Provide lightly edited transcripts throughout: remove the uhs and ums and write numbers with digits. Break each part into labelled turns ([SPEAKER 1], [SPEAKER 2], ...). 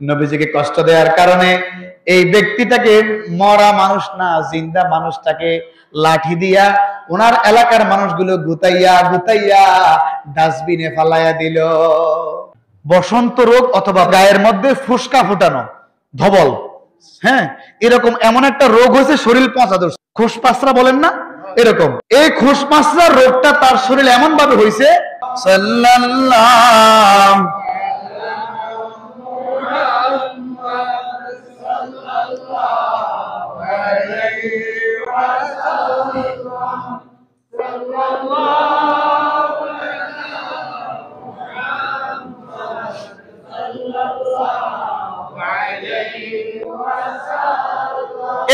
[SPEAKER 1] নবীজিকে কষ্ট দেওয়ার কারণে এই ব্যক্তিটাকে মরা মানুষ না জিন্দা মানুষটাকে লাঠি দিয়া ওনার এলাকার মানুষগুলো গুতাইয়া গুতাইয়া ডাস্টবিনে ফালাইয়া দিল। বসন্ত রোগ অথবা গায়ের মধ্যে ফুসকা ফুটানো, ধবল, হ্যাঁ, এরকম এমন একটা রোগ হয়েছে, শরীর পচা ধরছে, খোসপাসরা বলেন না, এরকম এই খোসপাসরা রোগটা তার শরীরে এমন ভাবে হয়েছে, সাল্লাল্লাহু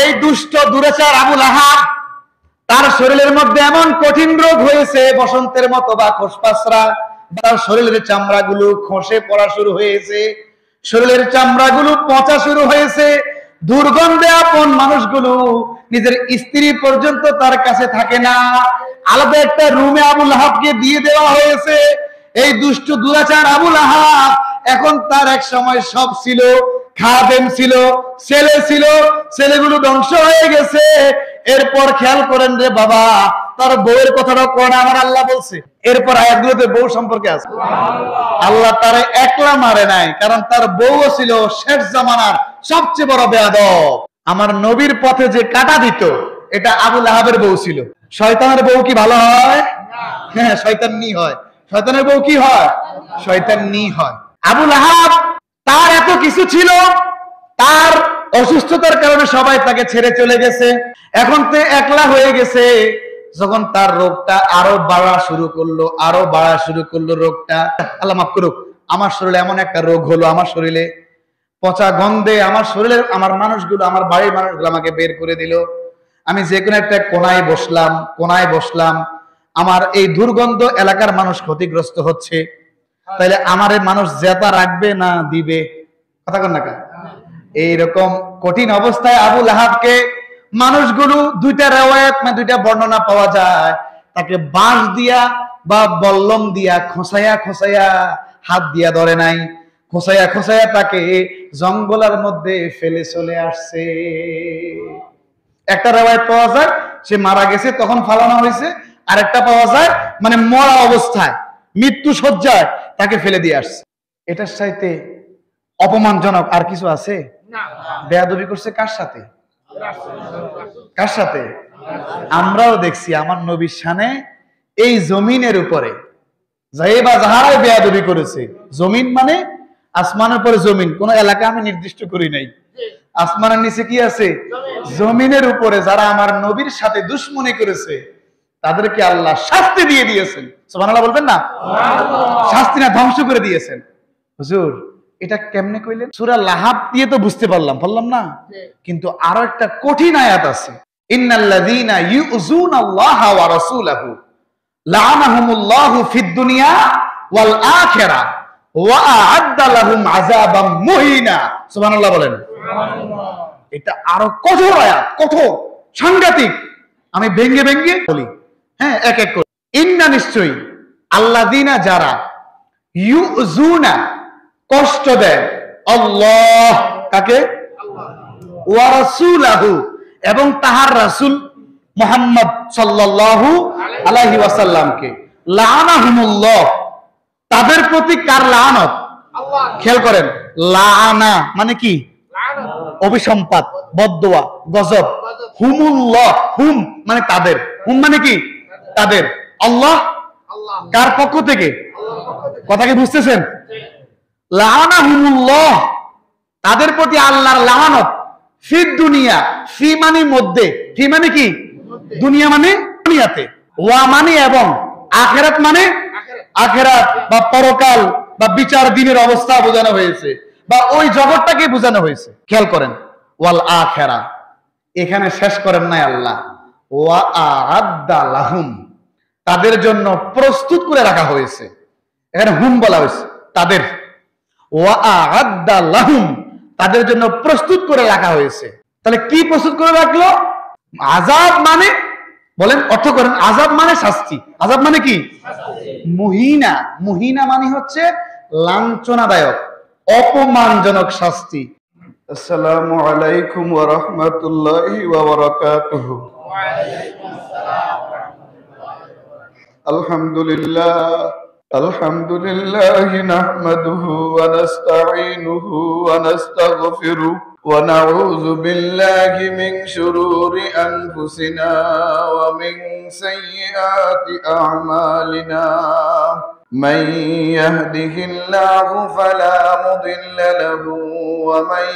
[SPEAKER 1] এই দুষ্ট দুরাচার আবু লাহাব তার শরীরের মধ্যে এমন কঠিন রোগ হয়েছে বসন্তের মতো বা খোসপাসরা, তার শরীরের চামড়াগুলো খসে পড়া শুরু হয়েছে, শরীরের চামড়াগুলো পচা শুরু হয়েছে, দুর্গন্ধে আপন মানুষগুলো নিজের স্ত্রী পর্যন্ত তার কাছে থাকে না, আলাদা একটা রুমে আবু লাহাবকে দিয়ে দেওয়া হয়েছে। এই দুষ্ট দুরাচার আবু লাহাব এখন তার এক সময় সব ছিল, খাদেম ছিল, ছেলে ছিল, ছেলেগুলো ধ্বংস হয়ে গেছে। এরপর খেয়াল করেন রে বাবা, তার বউয়ের কথাটা কোরআনে আমার আল্লাহ বলছে, এরপর আয়াতগুলোতে বউ সম্পর্কে আছে। আল্লাহ তারে একলা মারে নাই, কারণ তার বউও ছিল শেষ জামানার সবচেয়ে বড় বেয়াদব। আমার নবীর পথে যে কাটা দিত, এটা আবু লাহাবের বউ ছিল। শয়তানের বউ কি ভালো হয়? হ্যাঁ, শয়তানি হয়। শয়তানের বউ কি হয়? শয়তানি হয়। আবু লাহাব তার এত কিছু ছিল, তার অসুস্থতার কারণে সবাই তাকে ছেড়ে চলে গেছে, এখন তো একলা হয়ে গেছে। যখন তার রোগটা আরো বাড়া শুরু করলো রোগটা, আল্লাহ মাফ করুক, আমার শরীরে এমন একটা রোগ হলো, আমার শরীরে পচা গন্ধে আমার শরীরের আমার মানুষগুলো, আমার বাড়ির মানুষগুলো আমাকে বের করে দিল। আমি যে কোনো একটা কোনায় বসলাম, আমার এই দুর্গন্ধ এলাকার মানুষ ক্ষতিগ্রস্ত হচ্ছে, তাইলে আমার মানুষ জেতা রাখবে না দিবে? কথা কন না। এইরকম কঠিন অবস্থায় আবু লাহাবকে মানুষগুলো দুইটা রিওয়ায়াত মানে দুইটা বর্ণনা পাওয়া যায়, তাকে বাঁশ দিয়া বা বল্লম দিয়া খোসাইয়া হাত দিয়া ধরে নাই, খোসাইয়া তাকে জঙ্গলের মধ্যে ফেলে চলে আসছে। একটা রিওয়ায়াত পাওয়া যায় সে মারা গেছে তখন ফালানো হয়েছে, আর একটা পাওয়া যায় মানে মরা অবস্থায় মৃত্যু শয্যায় তাকে ফেলে দিয়ে আসছে। এটার চাইতে অপমানজনক আর কিছু আছে? বেয়াদবি করছে কার সাথে? আমরাও দেখছি আমার নবীর শানে এই জমিনের উপরে যাহারাই বেয়াদবি করেছে। জমিন মানে আসমানের উপরে জমিন, কোন এলাকা আমি নির্দিষ্ট করি নাই। আসমানের নিচে কি আছে? জমিনের উপরে যারা আমার নবীর সাথে দুশ্মনী করেছে তাদেরকে আল্লাহ শাস্তি দিয়ে দিয়েছেন। সুবহানাল্লাহ বলবেন না? শাস্তি না, ধ্বংস করে দিয়েছেন। হুজুর এটা কেমনে কইলেন? সূরা লাহাব দিয়ে তো বুঝতে পারলাম না, কিন্তু আরো একটা কঠিন আয়াত আছে, ইন্নাল্লাযীনা ইউযুনাল্লাহা ওয়া রাসূলাহু লা'আনাহুমুল্লাহু ফিদ দুনিয়া ওয়াল আখিরাহ ওয়া আ'আদ্দা লাহুম আযাবাম মুহিনা। সুবহানাল্লাহ বলেন। এটা আরো কঠোর আয়াত, কঠোর, সাংঘাতিক। আমি ভেঙ্গে বলি, হ্যাঁ, এক এক করে। ইন্না নিশ্চয়ই, আল্লাযীনা যারা, ইউযুনা কষ্ট দেয়, আল্লাহ কাকে? ওয়া রাসূলাহু এবং তাহার রাসূল মুহাম্মদ সাল্লাল্লাহু আলাইহি ওয়াসাল্লামকে, লাআনাহুমুল্লাহ তাদের প্রতি কার লানত? আল্লাহ। খেয়াল করেন, লাআনা মানে কি? অভিসম্পাত, বদদোয়া, গজব। হুমুল্লাহ, হুম মানে তাদের, হুম মানে কি? তাদের। আল্লাহ কার পক্ষ থেকে? কথা কি বুঝতেছেন? লাআনাহুমুল্লাহ তাদের প্রতি আল্লাহর লানত, ফিদ দুনিয়া, ফি মানে মধ্যে, ফি মানে কি? দুনিয়া মানে দুনিয়াতে, ওয়া মানে এবং, আখিরাত মানে আখিরাত বা পরকাল বা বিচার দিনের অবস্থা বোঝানো হয়েছে, বা ওই জগৎটাকে বোঝানো হয়েছে। খেয়াল করেন, ওয়াল আখিরা, এখানে শেষ করেন নাই আল্লাহ, ওয়া আ'আদ্দা লাহুম তাদের জন্য প্রস্তুত করে রাখা হয়েছে। এখানে হুম বলা হয়েছে, তাদের। ওয়া আ'আদ্দা লাহুম তাদের জন্য প্রস্তুত করে রাখা হয়েছে। তাহলে কি প্রস্তুত করে রাখলো? আযাব মানে, বলেন অর্থ করেন, আযাব মানে শাস্তি। আযাব মানে কি? মুহিনা। মুহিনা মানে হচ্ছে লাঞ্ছনাদায়ক, অপমানজনক শাস্তি। আসসালামু আলাইকুম ওয়া রাহমাতুল্লাহি ওয়া বারাকাতুহু। আলহামদুলিল্লাহ আলহামদুলিল্লাহি নাহমাদুহু ওয়া নাস্তাঈনুহু ওয়া নাস্তাগফিরুহু ওয়া নাউযু বিল্লাহি মিন শুরুরি আনফুসিনা ওয়া মিন সাইয়্যাতি আ'মালিনা। من يهده الله فلا مضل له ومن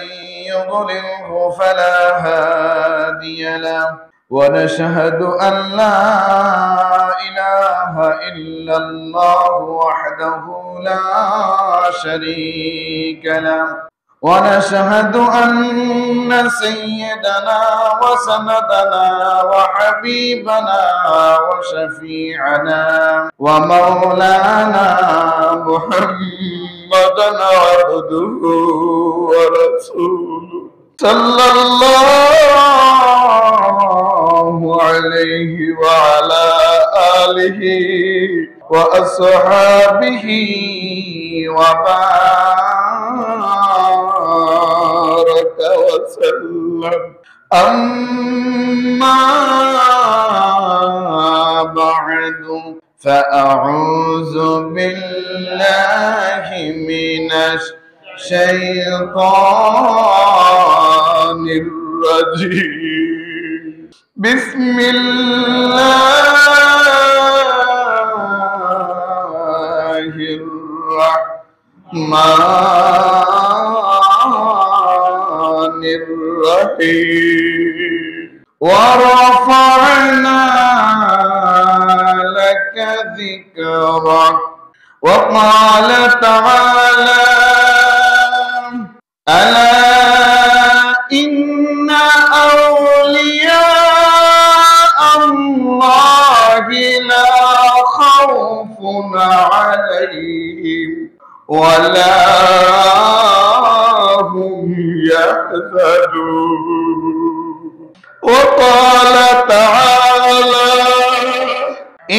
[SPEAKER 1] يضلله فلا هادي له ونشهد أن لا إله إلا الله وحده لا شريك له ونشهد أن سيدنا وسندنا وحبيبنا وشفيعنا ومولانا محمدا عبده ورسوله صلى الله عليه وعلى آله وأصحابه وبارك وسلم. أما بعد فأعوذ بالله من الشيطان الرجيم. بسم الله الرحمن الرحيم. ورفعنا لك ذكرك. وقال تعالى ألا إن أولياء الله لا خوف عليهم ولا هم يحزنون. وقال تعالى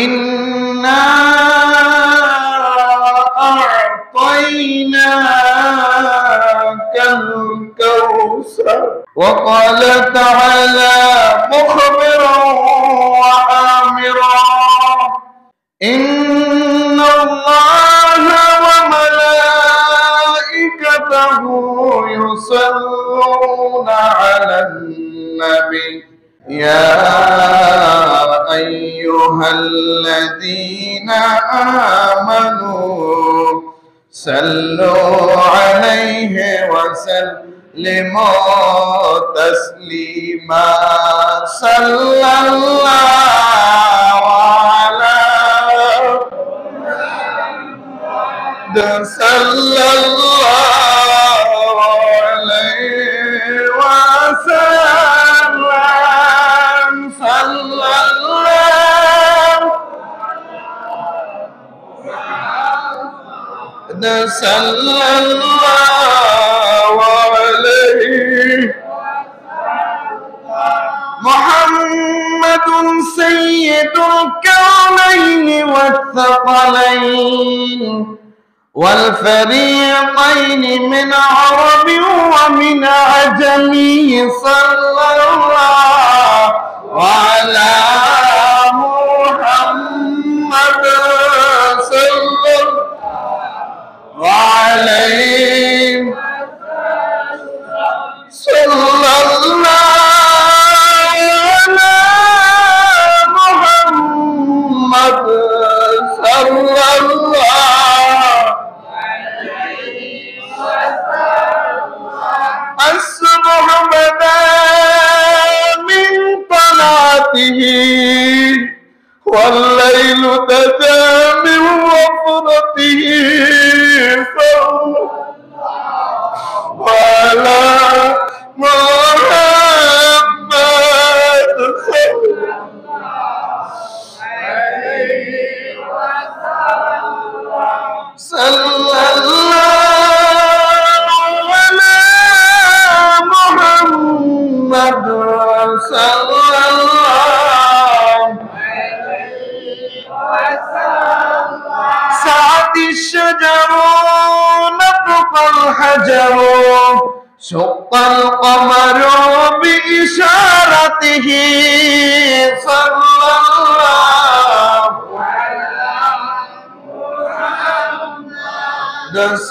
[SPEAKER 1] إنا أعطيناك الكوثر. وقال تعالى مخبرا وآمرا إن الله وملائكته يصلون على النبي يا أيها الذين آمنوا صلوا عليه وسلموا تسليما. صلى الله على صلى الله عليه وسلم. صلى الله صلى الله عليه. محمد سيد الكونين والثقلين والفريقين من عرب ومن عجم. صلى الله على محمد صلى الله عليه. صلى الله على محمد صلى الله. الصبح بدا من طلعته والليل دجى من وفرته. وعلى محمد صلى الله على محمد صلى الله سعد الشجر نطق الحق فجر شق القمر بإشارته صلى الله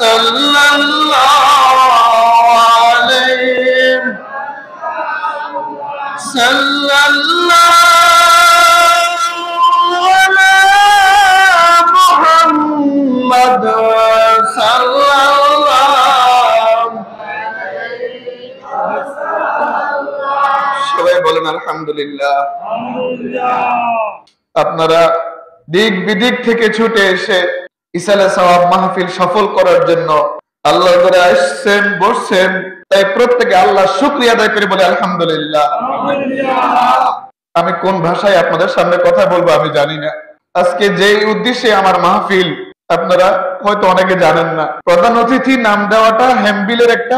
[SPEAKER 1] صلى الله عليه صلى الله على محمد صلى الله সবাই বলেন আলহামদুলিল্লাহ। আপনারা দিক বিদিক থেকে ছুটে এসে ইসালে সওয়াব মাহফিল সফল করার জন্য আল্লাহ করে আসছেন, বসছেন, তাই প্রত্যেকে আল্লাহ শুকরিয়া আদায় করে বলে আলহামদুলিল্লাহ। আমি কোন ভাষায় আপনাদের সামনে কথা বলবো আমি জানি না। আজকে যেই উদ্দেশ্যে আমার মাহফিল আপনারা হয়তো অনেকে জানেন না। প্রধান অতিথি নাম দেওয়াটা হ্যাম্বিলের একটা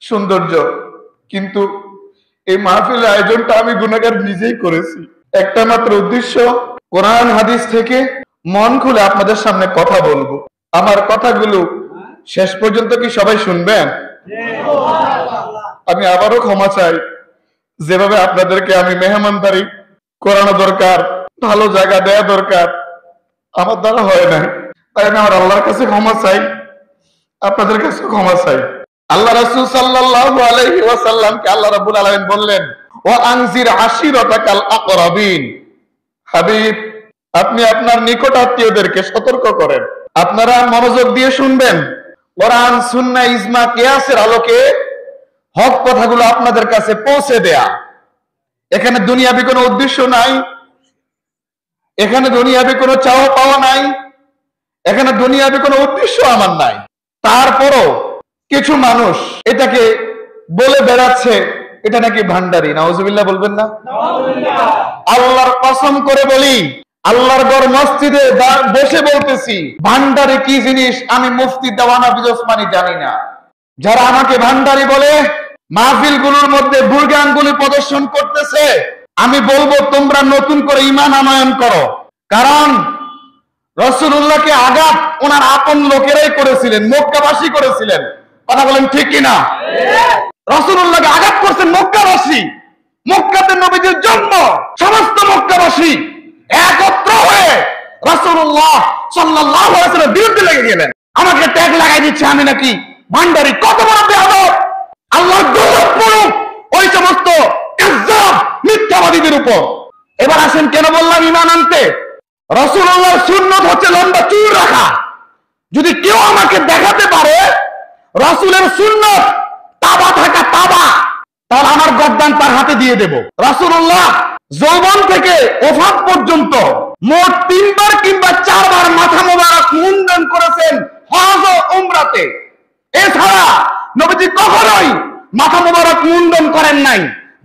[SPEAKER 1] সৌন্দর্য, কিন্তু এই মাহফিলের আয়োজনটা আমি গুনাহগার নিজেই করেছি। একটা মাত্র উদ্দেশ্য, কোরআন হাদিস থেকে মন খুলে আপনাদের সামনে কথা বলবো। আমার কথাগুলো শেষ পর্যন্ত কি সবাই শুনবেন? আমি আবারও ক্ষমা চাই, যেভাবে আপনাদেরকে আমি মেহমানদারি করানো দরকার, ভালো জায়গা দেওয়া দরকার, আমার দ্বারা হয় না। তাই আমি আমার আল্লাহর কাছে ক্ষমা চাই, আপনাদের কাছে ক্ষমা চাই। আল্লাহ রাসূল সাল্লাল্লাহু আলাইহি ওয়াসাল্লামকে আল্লাহ রাব্বুল আলামিন বললেন, ওয়া আনজির আশিরাতাকাল আকরাবিন। হাবিব, আপনি আপনার নিকট আত্মীয়দেরকে সতর্ক করেন। আপনারা মনোযোগ দিয়ে শুনবেন। কোরআন, সুন্নাহ, ইজমা, কিয়াসের আলোকে হক কথাগুলো আপনাদের কাছে পৌঁছে দেয়া। এখানে দুনিয়াবি কোনো উদ্দেশ্য নাই, এখানে দুনিয়াবি কোনো চাওয়া পাওয়া নাই, এখানে দুনিয়াবি কোনো উদ্দেশ্য আমার নাই। তারপরও কিছু মানুষ এটাকে বলে বেড়াচ্ছে এটা নাকি ভান্ডারি। নাউজুবিল্লাহ বলবেন না? আল্লাহর কসম করে বলি, আল্লাহর ঘর মসজিদে বসে বলতেছি, ভান্ডারি কি জিনিস আমি মুফতি দেওয়ানা বিজসমানি জানি না। যারা আমাকে ভান্ডারি বলে মাহফিল গুলোর মধ্যে বুর্গানগুলি প্রদর্শন করতেছে, আমি বলবো তোমরা নতুন করে ঈমান আনয়ন করো। কারণ রাসূলুল্লাহকে আঘাত ওনার আপন লোকেরাই করেছিলেন, মক্কাবাসী করেছিলেন। কথা বলেন ঠিক কিনা? রাসূলুল্লাহকে আঘাত করছেন মক্কাবাসী। মক্কাতে নবীজির জন্ম, সমস্ত মক্কাবাসী একত্র হয়ে রাসূলুল্লাহ সাল্লাল্লাহু আলাইহি ওয়াসাল্লামের বিরুদ্ধে লেগে গেলেন। আমাকে ট্যাগ লাগাই দিচ্ছে আমি নাকি ভান্ডারি। কত বড় বেয়াদব! আল্লাহর গজব পড়ুক ওই সমস্ত কাযযাব মিথ্যাবাদীদের উপর। এবার আসেন, কেন বললাম ঈমান আনতে? রাসূলুল্লাহর সুন্নাত হচ্ছে লম্বা চুল রাখা। যদি কেউ আমাকে দেখাতে পারে রাসূলের সুন্নাত তাবা থাকা তাবা, তাহলে আমার গর্দান তার হাতে দিয়ে দেব। রাসূলুল্লাহ যৌবন থেকে ওফাত পর্যন্ত মোট 3 বার কিংবা 4 বার মাথা মোবারক মুন্ডন করেছেন হজ ও উমরাতে। এছাড়া নবীজি কখনোই মাথা মোবারক মুন্ডন করেন নাই।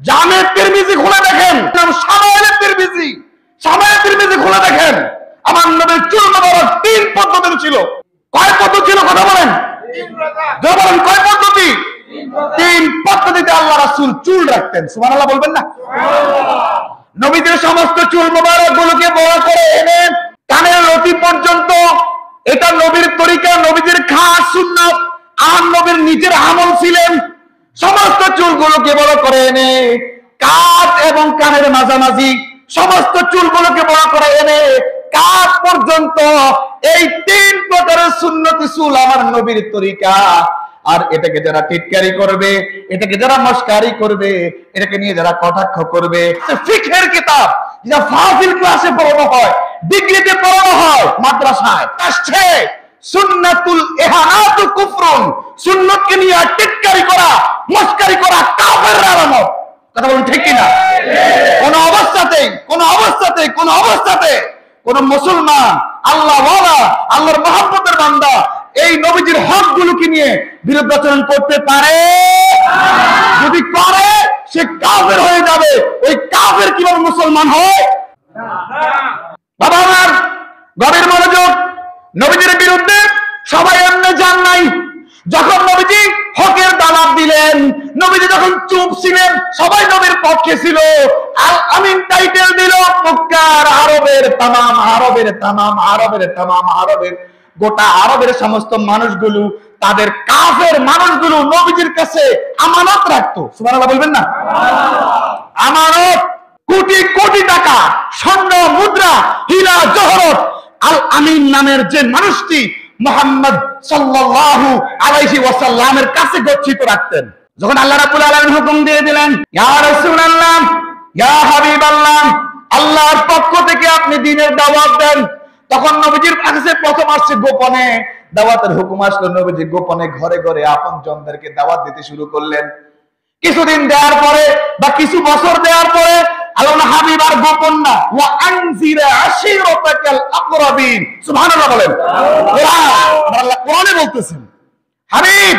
[SPEAKER 1] জামে তিরমিজি খুলে দেখেন, শামাইলে তিরমিজি, শামাইলে তিরমিজি খুলে দেখেন, আমার নবীর চুল মোবারক 3 পদ্ধতির ছিল। কয় পদ্ধতি ছিল? কথা বলেন, বলেন কয় পদ্ধতি? 3 পদ্ধতিতে আল্লাহ রাসূল চুল রাখতেন। সুবহানাল্লাহ বলবেন না? নবীদের সমস্ত চুল মোবারক গুলোকে বড় করে এনে কানের লতি পর্যন্ত, এটা নবীর তরিকা, নবীজির খাস সুন্নাত, আর নবীর নিজের আমল ছিলেন। সমস্ত চুলগুলোকে বড় করে এনে কাঁধ এবং কানের মাঝামাঝি সমস্ত চুলগুলোকে বড় করে এনে কাঁধ পর্যন্ত, এই 3 প্রকারের সুন্নতি চুল আমার নবীর তরিকা। আর এটাকে যারা টিটকারি করবে, এটাকে যারা মস্কারি করবে, এটাকে নিয়ে যারা কটাক্ষ করবে, ফিকহের কিতাব যা ফাজিল ক্লাসে পড়ানো হয়, ডিগ্রিতে পড়ানো হয়, মাদ্রাসায় আসছে সুন্নাতুল ইহানাতু কুফরুন, সুন্নতকে নিয়ে টিটকারি করা, মস্কারি করা কাফের আলামত। কথা বলুন ঠিক কিনা? কোন অবস্থাতেই কোন মুসলমান আল্লাহ ওয়ালা, আল্লাহর মহব্বতের বান্দা এই নবীজির হকগুলোকে নিয়ে বিরুদ্ধাচরণ করতে পারে? যদি করে সে কাফের হয়ে যাবে। ওই কাফের কিভাবে মুসলমান হয়? বাবা আমার গভীর মনোযোগ। নবীজির বিরুদ্ধে সবাই এমনি যান নাই। যখন নবীজি হকের দাওয়াত দিলেন, নবীজি যখন চুপ ছিলেন, সবাই নবীর পক্ষে ছিল। আল আমিন টাইটেল দিল মক্কার আরবের গোটা আরবের সমস্ত মানুষগুলো তাদের কাফের মানুষগুলো নবীজির কাছে আমানত রাখতো। সুবহানাল্লাহ বলবেন না? আমানত, কোটি কোটি টাকা, স্বর্ণ মুদ্রা, হীরা জহরত আল আমিন নামের যে মানুষটি মুহাম্মদ সাল্লাল্লাহু আলাইহি ওয়াসাল্লামের কাছে গচ্ছিত রাখতেন। যখন আল্লাহ রাব্বুল আলামিন হুকুম দিয়ে দিলেন, ইয়া রাসূলুল্লাহ, ইয়া হাবিবাল্লাহ, আল্লাহর পক্ষ থেকে আপনি দ্বীনের দাওয়াত দেন, তখন নবীজির কাছে প্রথম আসছে গোপনে দাওয়াতের হুকুম আসলো। নবীজি গোপনে ঘরে ঘরে আপনজনদেরকে দাওয়াত দিতে শুরু করলেন। কিছুদিন দেওয়ার পরে বা কিছু বছর দেওয়ার পরে আল্লাহর হাবিব আর গোপন না, ওয়া আনজিরা আশিরাতাকাল আকরাবিন। সুবহানাল্লাহ বলেন। আল্লাহ কোরআনে বলতেছেন, হাবিব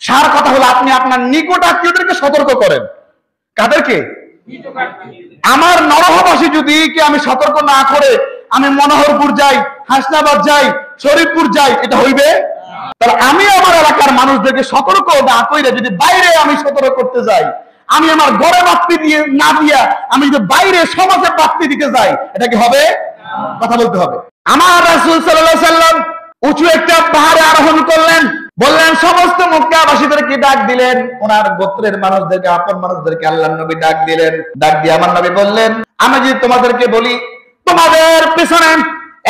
[SPEAKER 1] সার কথা হলো আপনি আপনার নিকট আত্মীয়দেরকে সতর্ক করেন। কাদেরকে? আমার নরহবাসী যদি কি আমি সতর্ক না করে আমি মনোহরপুর যাই, হাসনাবাদ যাই, শরীফপুর যাই, এটা হইবে? তাহলে আমি আমার এলাকার মানুষদেরকে সতর্ক না কইরা যদি বাইরে আমি সতর্ক করতে যাই, আমি আমার ঘরে বাতি দিয়ে না দিয়া আমি যদি বাইরে সমাজে বাতি দিতে যাই, এটা কি হবে? কথা বলতে হবে। আমার রাসূল সাল্লাল্লাহু আলাইহি সাল্লাম উঁচু একটা পাহাড়ে আরোহণ করলেন, বললেন সমস্ত মক্কাবাসীদেরকে ডাক দিলেন, ওনার গোত্রের মানুষদেরকে, আপন মানুষদেরকে আল্লাহর নবী ডাক দিলেন। ডাক দিয়ে আমার নবী বললেন, আমি যদি তোমাদেরকে বলি তোমাদের পেছনে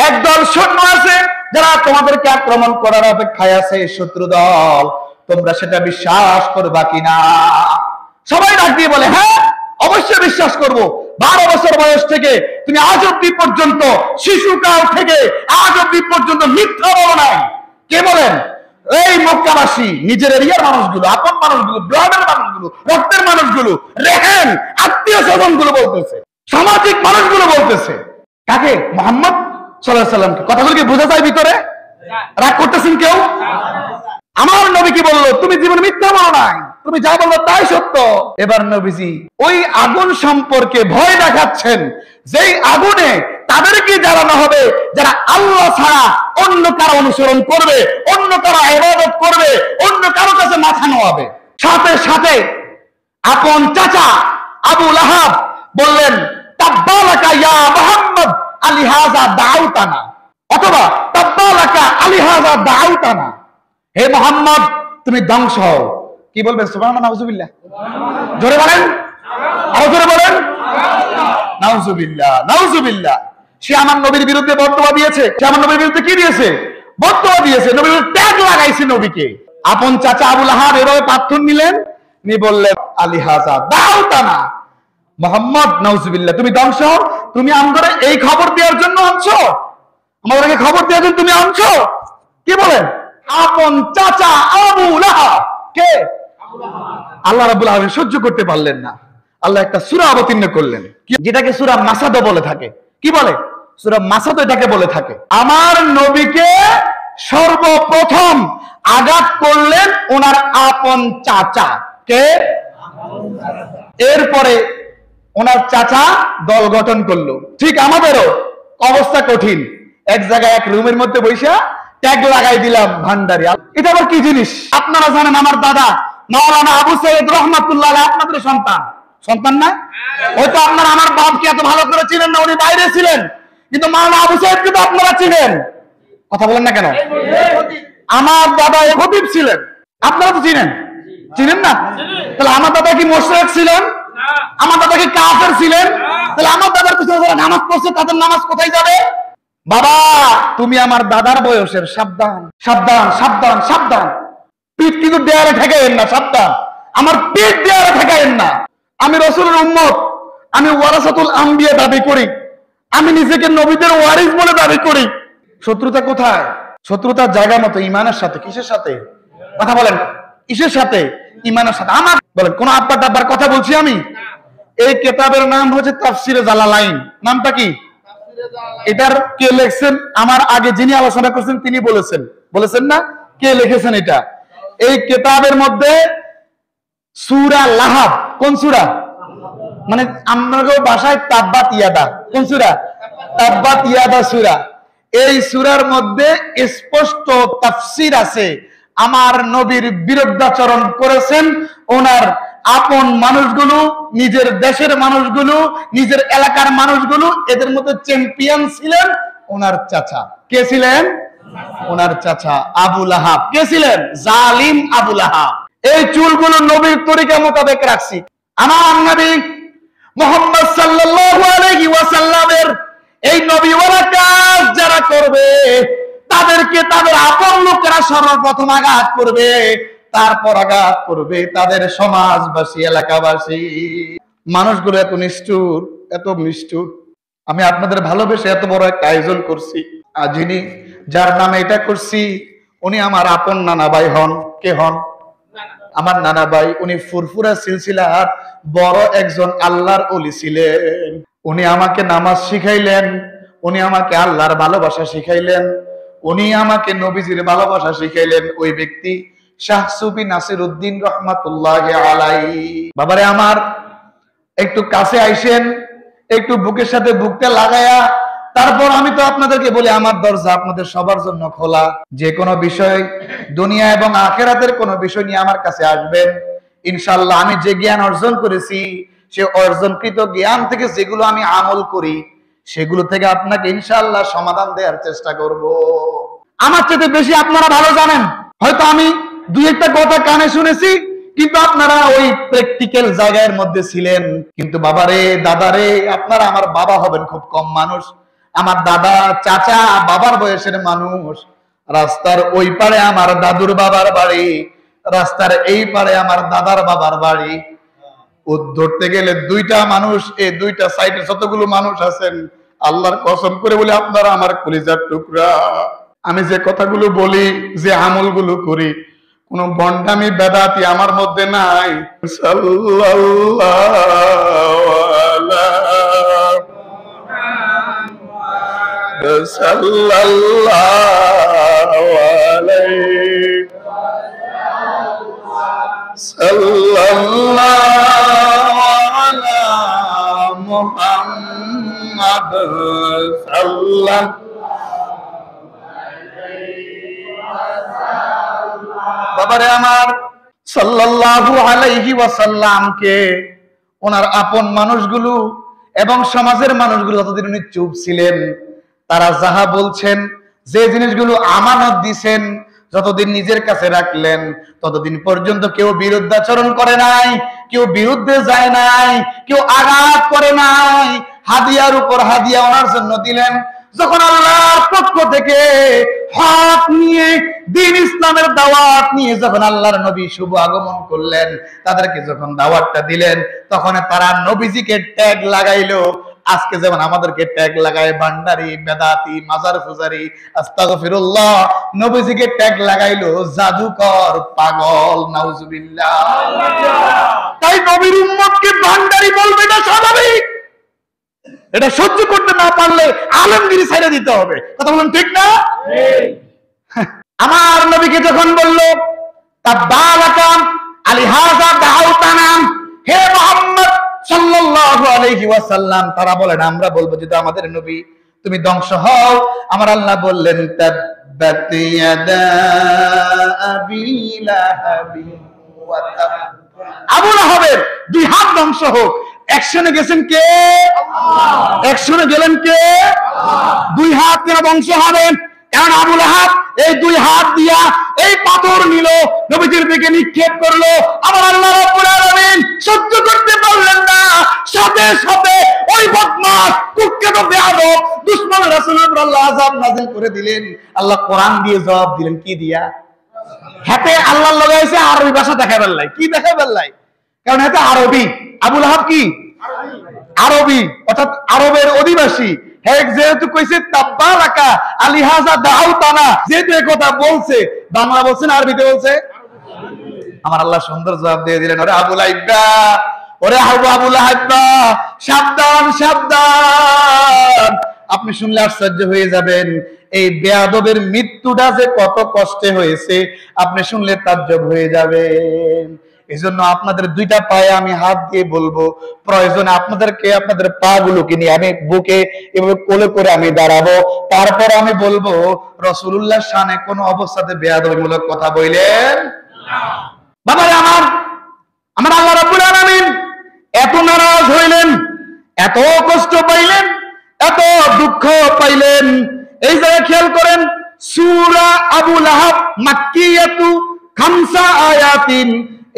[SPEAKER 1] একদল সৈন্য আছে যারা তোমাদেরকে আক্রমণ করার অপেক্ষায় আছে, শত্রু দল, তোমরা সেটা বিশ্বাস করবা কিনা? সবাই ডাক দিয়ে বলে, হ্যাঁ অবশ্যই বিশ্বাস করব। 12 বছর বয়স থেকে তুমি আজ অব্দি পর্যন্ত, শিশুকাল থেকে আজ অব্দি পর্যন্ত মিথ্যা বলো নাই। কে বলেন? এই মক্কাবাসী, নিজের এরিয়ার মানুষগুলো, আপন মানুষগুলো, ব্লাডের মানুষগুলো, রক্তের মানুষগুলো, রেহেন আত্মীয় স্বজন গুলো বলতেছে, সামাজিক মানুষগুলো বলতেছে। কাকে? মুহাম্মদ সাল্লাল্লাহু আলাইহি সাল্লামকে। কথাগুলো কি বোঝা যায় ভিতরে? রাগ করতেছেন কেউ? আমার নবী কি বললো? তুমি জীবনে মিথ্যা বলো নাই, তুমি যা বললো তাই সত্য। এবার নবীজি ওই আগুন সম্পর্কে ভয় দেখাচ্ছেন, যেই আগুনে তাদেরকে জ্বালানো হবে যারা আল্লাহ ছাড়া অন্য কারো অনুসরণ করবে, অন্য কারো ইবাদত করবে, অন্য কারো কাছে মাথা নোয়াবে। সাথে সাথে আপন চাচা আবু লাহাব বললেন, তাব্বালাকা ইয়া মুহাম্মদ আলিহাযা দাউতানা, অথবা তাব্বালাকা আলিহাযা দাউতানা, হে মুহাম্মদ তুমি ধ্বংস হও। কি বলবেন? সুবহানাল্লাহ, নাউজুবিল্লাহ। জোরে বলেন, আরো জোরে বলেন, নাউজুবিল্লাহ, নাউজুবিল্লাহ। সে আমার নবীর বিরুদ্ধে বক্তব্য দিয়েছে। সে আমার নবীর বিরুদ্ধে কি দিয়েছে? বক্তব্য দিয়েছে, নবীর বিরুদ্ধে ট্যাগ লাগাইছে নবীকে। আপন চাচা আবু লাহাব এভাবে পাথর নিলেন, নিয়ে বললেন, আলিহাযা দাউতানা, মুহাম্মদ নাউজুবিল্লাহ তুমি ধ্বংস হও। তুমি আমাদের এই খবর দেওয়ার জন্য আনছো, আমাদেরকে খবর দেওয়ার জন্য তুমি আনছো? কি বলেন? আপন চাচা আবু লাহাব। কে? আল্লাহ রাব্বুল আলামিন সহ্য করতে পারলেন না, আল্লাহ একটা সূরা অবতীর্ণ করলেন, যেটাকে সূরা মাসাদ বলে থাকে। কি বলে? সূরা মাসাদ এটাকে বলে থাকে। আমার নবীকে সর্বপ্রথম আঘাত করলেন ওনার আপন চাচা। কে? এরপরে ওনার চাচা দল গঠন করলো। ঠিক আমাদেরও অবস্থা কঠিন, এক জায়গায় এক রুমের মধ্যে বৈশা ট্যাগ লাগাই দিলাম ভান্ডারি। এটা আবার কি জিনিস? আপনারা জানেন আমার দাদা মাওলানা আবু সৈয়দ রহমাতুল্লাহ আলাইহি আপনাদের সন্তান, সন্তান না? হয়তো আপনারা আমার বাপকে এত ভালো করে চিনেন না, উনি বাইরে ছিলেন, কিন্তু মাওলানা আবু সৈয়দকে তো আপনারা চিনেন। কথা বলেন না কেন? আমার দাদা খতিব ছিলেন, আপনারা তো চিনেন, চিনেন না? তাহলে আমার দাদা কি মুশরিক ছিলেন? আমার দাদা কি কাফের ছিলেন? তাহলে আমার দাদার পিছনে যারা নামাজ পড়ছে তাদের নামাজ কোথায় যাবে? বাবা তুমি আমার দাদার বয়সের, সাবধান সাবধান সাবধান সাবধান। পিঠ কিন্তু দেয়ালে ঠেকাইয়েন না, সাবধান। আমার পিঠ দেয়ালে ঠেকাইয়েন না। আমি রাসূলের উম্মত, আমি ওয়ারাসাতুল আম্বিয়া দাবি করি, আমি নিজেকে নবীদের ওয়ারিস বলে দাবি করি। শত্রুতা কোথায়? শত্রুতার জায়গা মতো ঈমানের সাথে। কিসের সাথে? কথা বলেন, কিসের সাথে? ঈমানের সাথে। আমার বলেন কোন আব্বা টাব্বার কথা বলছি আমি? এই কিতাবের নাম হচ্ছে তাফসিরে জালালাইন। নামটা কি? এটার কে লিখছেন? আমার আগে যিনি আলোচনা করছেন তিনি বলেছেন, বলেছেন না? কে লিখেছেন এটা? এই কিতাবের মধ্যে সূরা লাহাব, কোন সূরা? মানে আমাদের ভাষায় তাব্বাত ইয়াদা, কোন সূরা? তাব্বাত ইয়াদা সূরা। এই সূরার মধ্যে স্পষ্ট তাফসীর আছে। আমার নবীর বিরুদ্ধাচরণ করেছেন ওনার আপন মানুষগুলো, নিজের দেশের মানুষগুলো, নিজের এলাকার মানুষগুলো। এদের মধ্যে চ্যাম্পিয়ন ছিলেন ওনার চাচা। কে ছিলেন? ওনার চাচা আবু লাহাব কে ছিলেন? জালিম আবু লাহাব। এই চুলগুলো নবীর তরিকা মোতাবেক রাখছি। আমার নবী মুহাম্মদ সাল্লাল্লাহু আলাইহি ওয়াসাল্লামের এই নবীওয়ালা কাজ যারা করবে তাদেরকে তাদের আপন লোকেরা সর্বপ্রথম আঘাত করবে, তারপর আঘাত করবে তাদের সমাজবাসী, এলাকাবাসী। মানুষগুলো এত নিষ্ঠুর, এত নিষ্ঠুর। আমি আপনাদের ভালোবেসে এত বড় একটা আয়োজন করছি, আর যিনি যার নামে এটা করছি উনি আমার আপন নানা ভাই হন। কে হন? আমার নানা ভাই। উনি ফুরফুরা সিলসিলার বড় একজন আল্লাহর ওলি ছিলেন। উনি আমাকে নামাজ শিখাইলেন, উনি আমাকে আল্লাহর ভালোবাসা শিখাইলেন, উনি আমাকে নবীজির ভালোবাসা শিখাইলেন। ওই ব্যক্তি শাহ সুফি নাসিরউদ্দিন রহমাতুল্লাহি আলাইহি। বাবারে আমার, একটু কাছে আইসেন, একটু বুকের সাথে বুকটা লাগায়া তারপর আমি তো আপনাদেরকে বলি আমার দরজা আপনাদের সবার জন্য খোলা। যে কোনো বিষয়, দুনিয়া এবং আখিরাতের কোনো বিষয় নিয়ে আমার কাছে আসবেন। ইনশাআল্লাহ আমি যে জ্ঞান অর্জন করেছি সে অর্জনকৃত জ্ঞান থেকে যেগুলো আমি আমল করি সেগুলো থেকে আপনাকে ইনশাআল্লাহ সমাধান দেওয়ার চেষ্টা করব। আমার চেয়ে বেশি আপনারা ভালো জানেন। হয়তো আমি দুই একটা কথা কানে শুনেছি, কিন্তু আপনারা ওই প্র্যাকটিক্যাল জায়গার মধ্যে ছিলেন। কিন্তু বাবারে, দাদারে, আপনারা আমার বাবা হবেন খুব কম মানুষ। আমার দাদা, চাচা, বাবার বয়সের মানুষ। রাস্তার ওই পারে আমার দাদুর বাবার বাড়ি, রাস্তার এই পারে আমার দাদার বাবার বাড়ি। ধরতে গেলে দুইটা মানুষ, এই দুইটা সাইডে যতগুলো মানুষ আছেন, আল্লাহর কসম করে বলি আপনারা আমার কলিজার টুকরা। আমি যে কথাগুলো বলি, যে আমলগুলো করি, কোন বন্ডামি বেদাতি আমার মধ্যে নাই। সাল্লাল্লাহু আলাইহি সাল্লাল্লাহু আলা মুহাম্মাদ সাল্লাল্লাহু। বাবারে আমার, সাল্লাল্লাহু আলাইহি ওয়াসাল্লামকে ওনার আপন মানুষগুলো এবং সমাজের মানুষগুলো যতদিন উনি চুপ ছিলেন, তারা যাহা বলছেন, যে জিনিসগুলো আমানত দিছেন, যতদিন নিজের কাছে রাখলেন ততদিন পর্যন্ত কেউ বিরুদ্ধাচরণ করে নাই, কেউ বিরুদ্ধে যায় নাই, কেউ আঘাত করে নাই। হাদিয়ার উপর হাদিয়া ওনার জন্য দিলেন। যখন আল্লাহর পক্ষ থেকে হক নিয়ে, দ্বীন ইসলামের দাওয়াত নিয়ে যখন আল্লাহর নবী শুভ আগমন করলেন, তাদেরকে যখন দাওয়াতটা দিলেন, তখন তারা নবীজিকে ট্যাগ লাগাইলো। আজকে যেমন আমাদেরকে ট্যাগ লাগায় ভান্ডারি, বেদাতি, মাজার পূজারি, আস্তাগফিরুল্লাহ, নবীজিকে ট্যাগ লাগাইলো জাদুকর, পাগল, নাউজুবিল্লাহ। তাই নবীর উম্মতকে ভান্ডারি বলবে না স্বাভাবিক। এটা সহ্য করতে না পারলে আলমগিরি ছেড়ে দিতে হবে। কথা বলেন ঠিক না? আমার নবীকে যখন বলল তাবারাকা আলিহাযা দাউতানা, হে মুহাম্মদ সাল্লাল্লাহু আলাইহি ওয়াসাল্লাম, তারা বলেন আমরা বলবো যদি আমাদের নবী তুমি ধ্বংস হও। আমার আল্লাহ বললেন তাব্বাত ইয়াদা আবি লাহাবি ওয়া তাব। আবু লাহাবের দুই হাত ধ্বংস হোক। অ্যাকশনে গেছেন কে? অ্যাকশনে গেলেন কে? দুই হাত কেন ধ্বংস হবেন? কারণ আবু লাহাব এই দুই হাত দিয়া এই পাথর নিল, নবীজির দিকে নিক্ষেপ করলো। আমার আল্লাহ রাব্বুল আলামিন সহ্য করতে পারলেন না। সাথে সাথে ওই বদমাশ, কুখ্যাত বেয়াদব, দুশমন রাসূলের উপর আল্লাহ আযাব নাযিল করে দিলেন। আল্লাহ কোরআন দিয়ে জবাব দিলেন। কি দিয়া? হাতে আল্লাহ লাগাইছে আরবি ভাষা দেখাই বেল্লাই। কি দেখাই বেল্লাই? কারণ এটা আরবি। আবু লাহাব কি আরবি, অর্থাৎ আরবের অধিবাসী। যেহেতু কইছে তাবারাকা আলিহাযা দাউতানা, যেহেতু এই কথা বলছে, বাংলা বলছে না আরবিতে বলছে? আমার আল্লাহ সুন্দর জবাব দিয়ে দিলেন, ওরে আবু লাহাব, ওরে আবু লাহাব, সাবধান সাবধান। আপনি শুনলে আশ্চর্য হয়ে যাবেন, এই বেয়াদবের মৃত্যুটা যে কত কষ্টে হয়েছে আপনি শুনলে তাজ্জব হয়ে যাবেন। এই জন্য আপনাদের দুইটা পায়ে আমি হাত দিয়ে বলবো, প্রয়োজনে আপনাদেরকে আপনাদের পা গুলোকে নিয়ে আমি বুকে এভাবে কোলে করে আমি দাঁড়াবো। তারপর আমি বলবো রাসূলুল্লাহর শানে কোন অবস্থাতে বেয়াদবিমূলক কথা বললেন না। বাবারে আমার, আমার আল্লাহ রাব্বুল আলামিন এত নারাজ হইলেন, এত কষ্ট পাইলেন, এত দুঃখ পাইলেন। এই জায়গায় খেয়াল করেন, সূরা আবু লাহাব মাক্কিয়াতু খামসা আয়াতিন,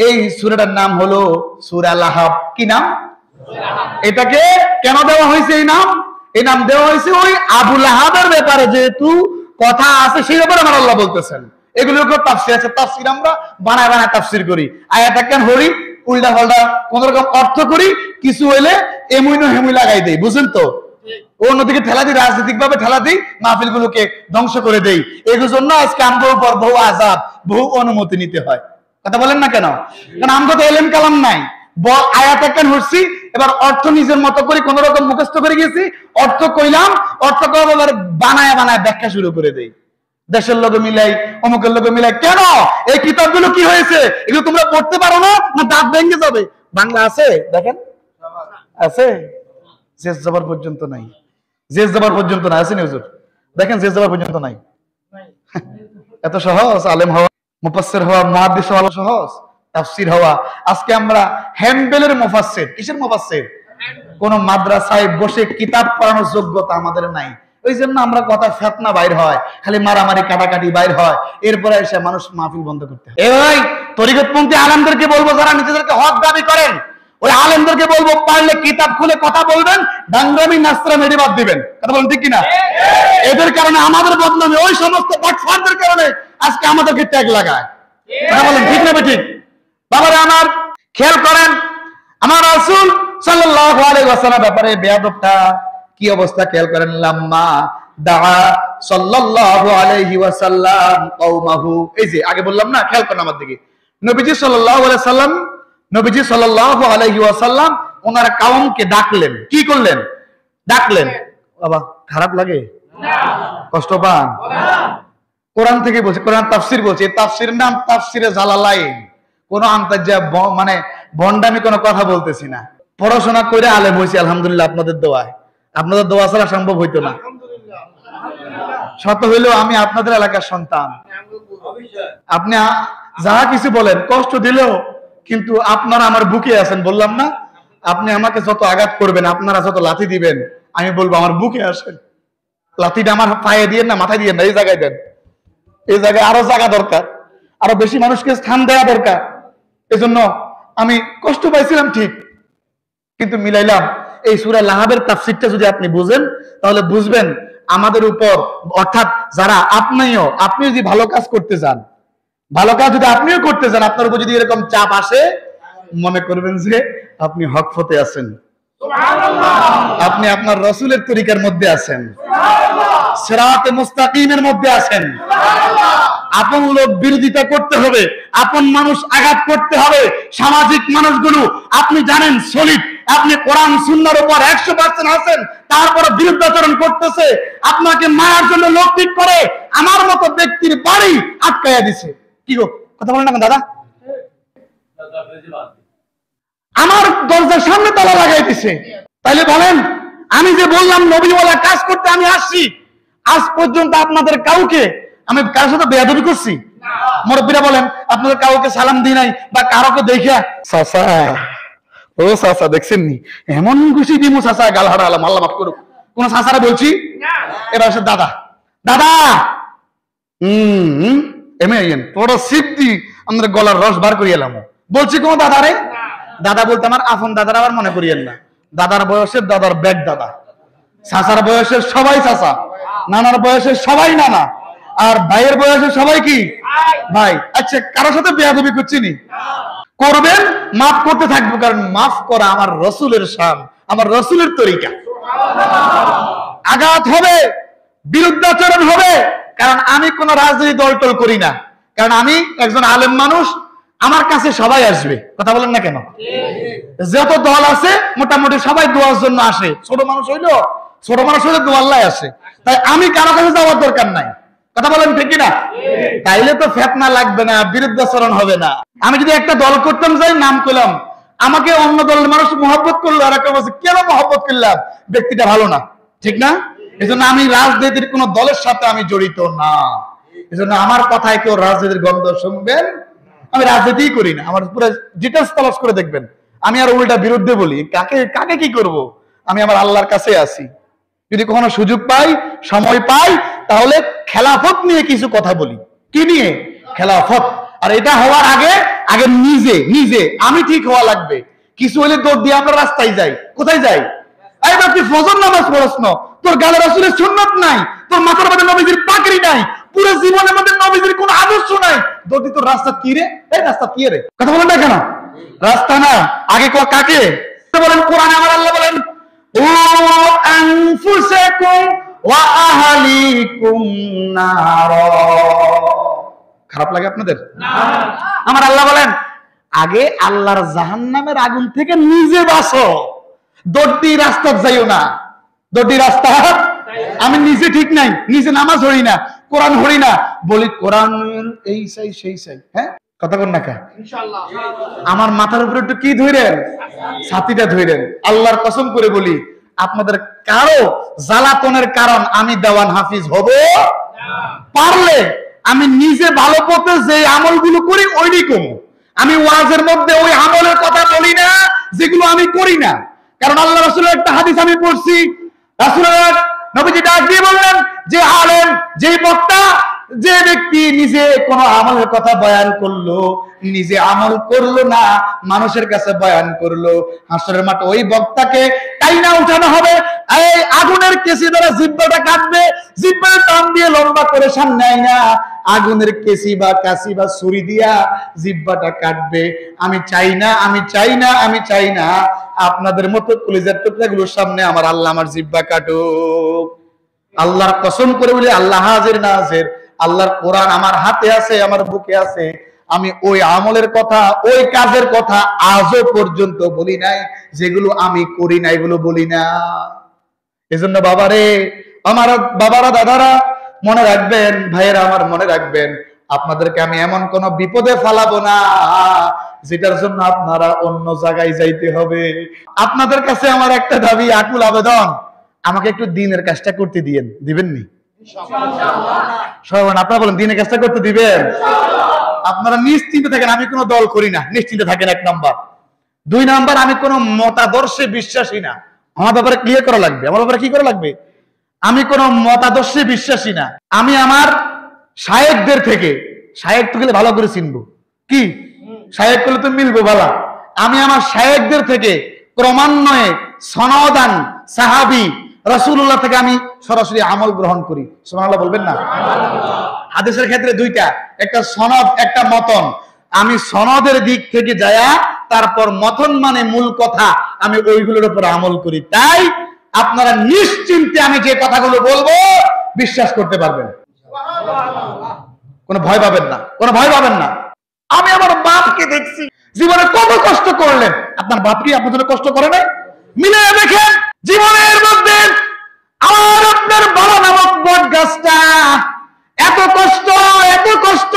[SPEAKER 1] এই সূরাটার নাম হলো সূরা লাহাব। কি নাম? এটাকে কেন দেওয়া হয়েছে এই নাম? এই নাম দেওয়া হয়েছে ওই আবু লাহাবের ব্যাপারে যেহেতু কথা আছে সেই ব্যাপারে আমার আল্লাহ বলতেছেন। এগুলোর উপর তাফসীর আছে, তাফসীর আমরা বানায় বানায় তাফসীর করি, আয়াত কেন হরি উল্টা পাল্টা কোন রকম অর্থ করি, কিছু হইলে এমুইনো হেমুই লাগাই দেই, বুঝেন তো? অন্যদিকে ঠেলা দিই, রাজনৈতিক ভাবে ঠেলা দিই, মাহফিল গুলোকে ধ্বংস করে দেই। এর জন্য আজকে আমগোর উপর বহু আযাব, বহু অনুমতি নিতে হয়। কথা বলেন না কেন? কারণ আমগো তো এলেম কালাম নাই, আয়াত কেন হচ্ছি, এবার অর্থ নিজের মতো করে কোন রকম মুখস্থ করে গেছি, অর্থ কইলাম, অর্থ এবার বানায় বানায় ব্যাখ্যা শুরু করে দেই, দেশের লোকে মিলাই, অমুকের লোকে মিলাই। কেন? এই কিতাবগুলো কি হয়েছে? এগুলো তোমরা পড়তে পারো না, না দাঁত ভেঙে যাবে? বাংলা আছে, দেখেন আছে, জেস জবর পর্যন্ত নাই, জেস জবর পর্যন্ত নাই, আছে নি হুজুর? দেখেন জেস জবর পর্যন্ত নাই। এত সহজ আলেম হওয়া, মুফাসসির হওয়া, মুহাদ্দিস হওয়া সহজ, তাফসীর হওয়া। আজকে আমরা হ্যান্ডবেলের মুফাসসির। কিসের মুফাসসির? কোন মাদ্রাসায় বসে কিতাব পড়ানোর যোগ্যতা আমাদের নাই। ওই জন্য আমরা কথা ফেতনা বাইর হয়, খালি মারামারি কাটাকাটি বাইর হয়, এরপরে এসে মানুষ মাহফিল বন্ধ করতে হয়। এই ভাই তরিকতপন্থী আলেমদেরকে বলবো, যারা নিজেদেরকে হক দাবি করেন, ওই আলেমদেরকে বলবো পারলে কিতাব খুলে কথা বলবেন, ডাংরামি নাস্তারামি এটি বাদ দিবেন। কথা বলেন ঠিক কিনা? এদের কারণে আমাদের বদনামে, ওই সমস্ত বাটফারদের কারণে আজকে আমাদেরকে ট্যাগ লাগায়। কথা বলেন ঠিক না ঠিক? বাবারা আমার খেয়াল করেন, আমার রাসূল সাল্লাল্লাহু আলাইহি ওয়াসাল্লামের ব্যাপারে বেয়াদবটা কি অবস্থা খেয়াল করেন। লাম্মা দাআ সাল্লাল্লাহু আলাইহি ওয়াসাল্লাম কওমাহু, এই যে আগে বললাম না, খেয়াল করেন আমার দিকে। নবীজি সাল্লাল্লাহু আলাইহি ওয়াসাল্লাম, নবীজি সাল্লাল্লাহু আলাইহি ওয়াসাল্লাম ওনার কওমকে ডাকলেন। কি করলেন? ডাকলেন। বাবা খারাপ লাগে? না। কষ্ট পান? না। কোরআন থেকে বলছে, কোরআন তাফসীর বলছে, এই তাফসীরের নাম তাফসীরে জালালাইন। কোন আন্তর্জা মানে ভন্ডামি কোনো কথা বলতেছি না। পড়াশোনা করে আলেম হয়েছি আলহামদুলিল্লাহ, আপনাদের দোয়ায়। আপনাদের দোয়া ছাড়া সম্ভব হইতো না। শত হইলেও আমি আপনাদের এলাকার সন্তান। আপনি যা কিছু বলেন, কষ্ট দিলেও কিন্তু আপনারা আমার বুকে আছেন। বললাম না, আপনি আমাকে যত আঘাত করবেন, আপনারা যত লাথি দিবেন, আমি বলবো আমার বুকে আসেন। লাথিটা আমার পায়ে দিয়ে না, মাথায় দিয়ে না, এই জায়গায় দেন। এই জায়গায় আরো জায়গা দরকার, আরো বেশি মানুষকে স্থান দেওয়া দরকার। এজন্য আমি কষ্ট পাইছিলাম ঠিক, কিন্তু মিলাইলাম। এই সূরা লাহাবের তাফসীরটা যদি আপনি বুঝেন, তাহলে বুঝবেন আমাদের উপর, অর্থাৎ যারা আপনিও যদি ভালো কাজ করতে চান, ভালো কাজ যদি আপনিও করতে চান, আপনার উপর যদি এরকম চাপ আসে, মনে করবেন যে আপনি হক পথে আছেন, আপনি আপনার রাসূলের তরিকার মধ্যে আছেন, সিরাতে মুস্তাকিমের মধ্যে আছেন। আপন লোক বিরোধিতা করতে হবে, আপন মানুষ আঘাত করতে হবে, সামাজিক মানুষগুলো আপনি জানেন সলিড, আপনি কোরআন সুন্নাহর উপর 100% আছেন, তারপরে বিরুদ্ধাচরণ করতেছে, আপনাকে মারার জন্য লোক ঠিক করে আমার মতো ব্যক্তির বাড়ি আটকায়া দিছে। কি গো, কথা বলেন না দাদা? আমার দরজার সামনে তালা লাগাই দিছে। তাইলে বলেন, আমি যে বললাম নবীওয়ালা কাজ করতে আমি আসছি, আজ পর্যন্ত আপনাদের কাউকে আমি কারোর সাথে বেয়াদবি করছি? মুরব্বীরা বলেন, আপনাদের কাউকে সালাম দিই নাই, বা কারোকে দেখা চাচা, ও চাচা দেখছেন নি, এমন খুশি দিমু চাচা, গাল হারালাম, আল্লাহ মাফ করুক। কোন চাচারা বলছি? এবার আসে দাদা, দাদা এমন বড় সিদ্ধি আমাদের গলার রস বার করিয়ে এলাম। বলছি কোন দাদা রে? দাদা বলতে আমার আপন দাদার আবার মনে করিয়েন না। দাদার বয়সের দাদার ব্যাগ দাদা, চাচার বয়সের সবাই চাচা, নানার বয়সের সবাই নানা, আর ভাইয়ের বয়সের সবাই কি ভাই। আচ্ছা, কারোর সাথে বেয়াদবি করছি নি? করবেন, মাফ করতে থাকবো, কারণ মাফ করা আমার রাসূলের শান, আমার রাসূলের তরিকা। আঘাত হবে, বিরুদ্ধাচরণ হবে, কারণ আমি কোন রাজনৈতিক দলটল করি না, কারণ আমি একজন আলেম মানুষ, আমার কাছে সবাই আসবে। কথা বলেন না কেন? যত দল আছে মোটামুটি সবাই দোয়ার জন্য আসে, ছোট মানুষ হইলো দোয়া আল্লাহ আসে, তাই আমি কারো কাছে যাওয়ার দরকার নাই। কথা বলেন ঠিক না? তাইলে তো ফেতনা লাগবে না, বিরুদ্ধাচরণ হবে না। আমি যদি একটা দল করতাম, যাই নাম করলাম, আমাকে অন্য দলের মানুষ মহব্বত করলো, আর একটা বলছে কেন মহব্বত করলাম, ব্যক্তিটা ভালো না, ঠিক না? এজন্য আমি রাজনীতির কোন দলের সাথে আমি জড়িত না। এজন্য আমার কথায় কেউ রাজনীতির গন্ধ শুনবেন, আমি রাজনীতি করি না। আমার পুরো ডিটেলস তলাশ করে দেখবেন, আমি আর উল্টা বিরুদ্ধে বলি। কাকে কি করব? আমি আমার আল্লাহর কাছে আছি। যদি কখনো সুযোগ পাই, সময় পাই, তাহলে খেলাফত নিয়ে কিছু কথা বলি। কি নিয়ে? খেলাফত। আর এটা হওয়ার আগে আগে নিজে নিজে আমি ঠিক হওয়া লাগবে। কিছু হলে দৌড় দিয়ে আমরা রাস্তায় যাই। কোথায় যাই? এইবার তুই ফজর নামাজ পড়ছ না, তোর গালে রাসূলের সুন্নাত নাই, তোর মাথার মধ্যে নবীজির পাগড়ি নাই, পুরো জীবনের মধ্যে নবীজির কোনো আদর্শ নাই, দৌড় দিয়ে তোর রাস্তা কি রে? এই রাস্তা কি রে? কথা বলেন না কেন? রাস্তা না, আগে কাকে বলেন? কোরআনে আমার আল্লাহ বলেন ও আনফুসাকুম ওয়া আহলিকুম নার। খারাপ লাগে আপনাদের? না। আমার আল্লাহ বলেন আগে আল্লাহর জাহান্নামের আগুন থেকে নিজে বাঁচো, দৌড়ি রাস্তা যাইও না। দৌড়ি রাস্তা আমি নিজে ঠিক নাই, নিজে নামাজ পড়ি না, কোরআন পড়ি না, বলি কোরআন এই চাই সেই চাই। হ্যাঁ কথা বল না কা? ইনশাআল্লাহ আমার মাথার উপরে একটু কি ধইরেন? ছাতিটা ধইরেন। আল্লাহর কসম করে বলি আপনাদের কারো জ্বালাতনের কারণ আমি দেওয়ান হাফিজ হব না। পারলে আমি নিজে ভালো পথে যে আমলগুলো করি ওইটাই করব। আমি ওয়াজের মধ্যে ওই আমলের কথা বলি না যেগুলো আমি করি না। কারণ আল্লাহ রাসূলের একটা হাদিস আমি পড়ছি, রাসূলের নবীজি ডাক দিয়ে বললেন যে আলেম, যে বক্তা, যে ব্যক্তি নিজে কোন আমলের কথা বয়ান করলো, নিজে আমল করলো না, মানুষের কাছে বয়ান করলো, হাসরের মাঠে ওই বক্তাকে টাইনা উঠানো হবে, এই আগুনের কেসি দ্বারা জিহ্বাটা কাটবে, জিহ্বার টান দিয়ে লম্বা করে সামনে আইনা আগুনের কেসি বা কাশি বা ছুরি দিয়া জিহ্বাটা কাটবে। আমি চাই না, আমি চাই না, আমি চাই না আপনাদের মতো কলিজার টুকরাগুলোর সামনে আমার আল্লাহ আমার জিহ্বা কাটুক। আল্লাহর কসম করে বলি আল্লাহ হাজির নাজির, আল্লাহর কোরআন আমার হাতে আছে, আমার বুকে আছে। আমি ওই আমলের কথা, ওই কাজের কথা আজও পর্যন্ত বলি নাই যেগুলো আমি করি না, এগুলো বলি না। এজন্য বাবারে, আমার বাবারা, দাদারা মনে রাখবেন, ভাইয়েরা আমার মনে রাখবেন, আপনাদেরকে আমি এমন কোন বিপদে ফালাবো না যেটার জন্য আপনারা অন্য জায়গায় যাইতে হবে। আপনাদের কাছে আমার একটা দাবি, আকুল আবেদন, আমাকে একটু দিনের কাজটা করতে দিয়েন। দিবেননি? ইনশাআল্লাহ। আপনারা বলেন দিনের কাজটা করতে দিবেন? আপনারা নিশ্চিন্তে থাকেন, আমি কোনো দল করি না, নিশ্চিন্তে থাকেন। 1 নাম্বার। 2 নাম্বার, আমি কোনো মতাদর্শে বিশ্বাসী না। আমার ব্যাপারে ক্লিয়ার করা লাগবে। আমার ব্যাপারে কি করা লাগবে? আমি কোনো মতাদর্শে বিশ্বাসী না। আমি আমার শায়েখদের থেকে, শায়েখ তো গেলে ভালো করে চিনবো, কি শায়েখ করলে তো মিলবো ভালো। আমি আমার শায়েখদের থেকে ক্রমান্বয়ে সনদান সাহাবী রাসূলুল্লাহ থেকে আমি সরাসরি আমল গ্রহণ করি। সুবহানাল্লাহ বলবেন না? হাদিসের ক্ষেত্রে 2টা, একটা সনদ, একটা মতন। আমি সনদের দিক থেকে যায়া তারপর মতন মানে মূল কথা, আমি ওইগুলোর উপর আমল করি। তাই আপনারা নিশ্চিন্তে আমি যে কথাগুলো বলবো বিশ্বাস করতে পারবেন, কোনো ভয় পাবেন না, কোনো ভয় পাবেন না। আমি আমার বাপকে দেখছি জীবনে কত কষ্ট করলেন। আপনার বাপ কি আপনার জন্য কষ্ট করে নাই? মিলে দেখেন জীবনের মধ্যে আমার আপনার বাবা নামক বট গাছটা এত কষ্ট, এত কষ্ট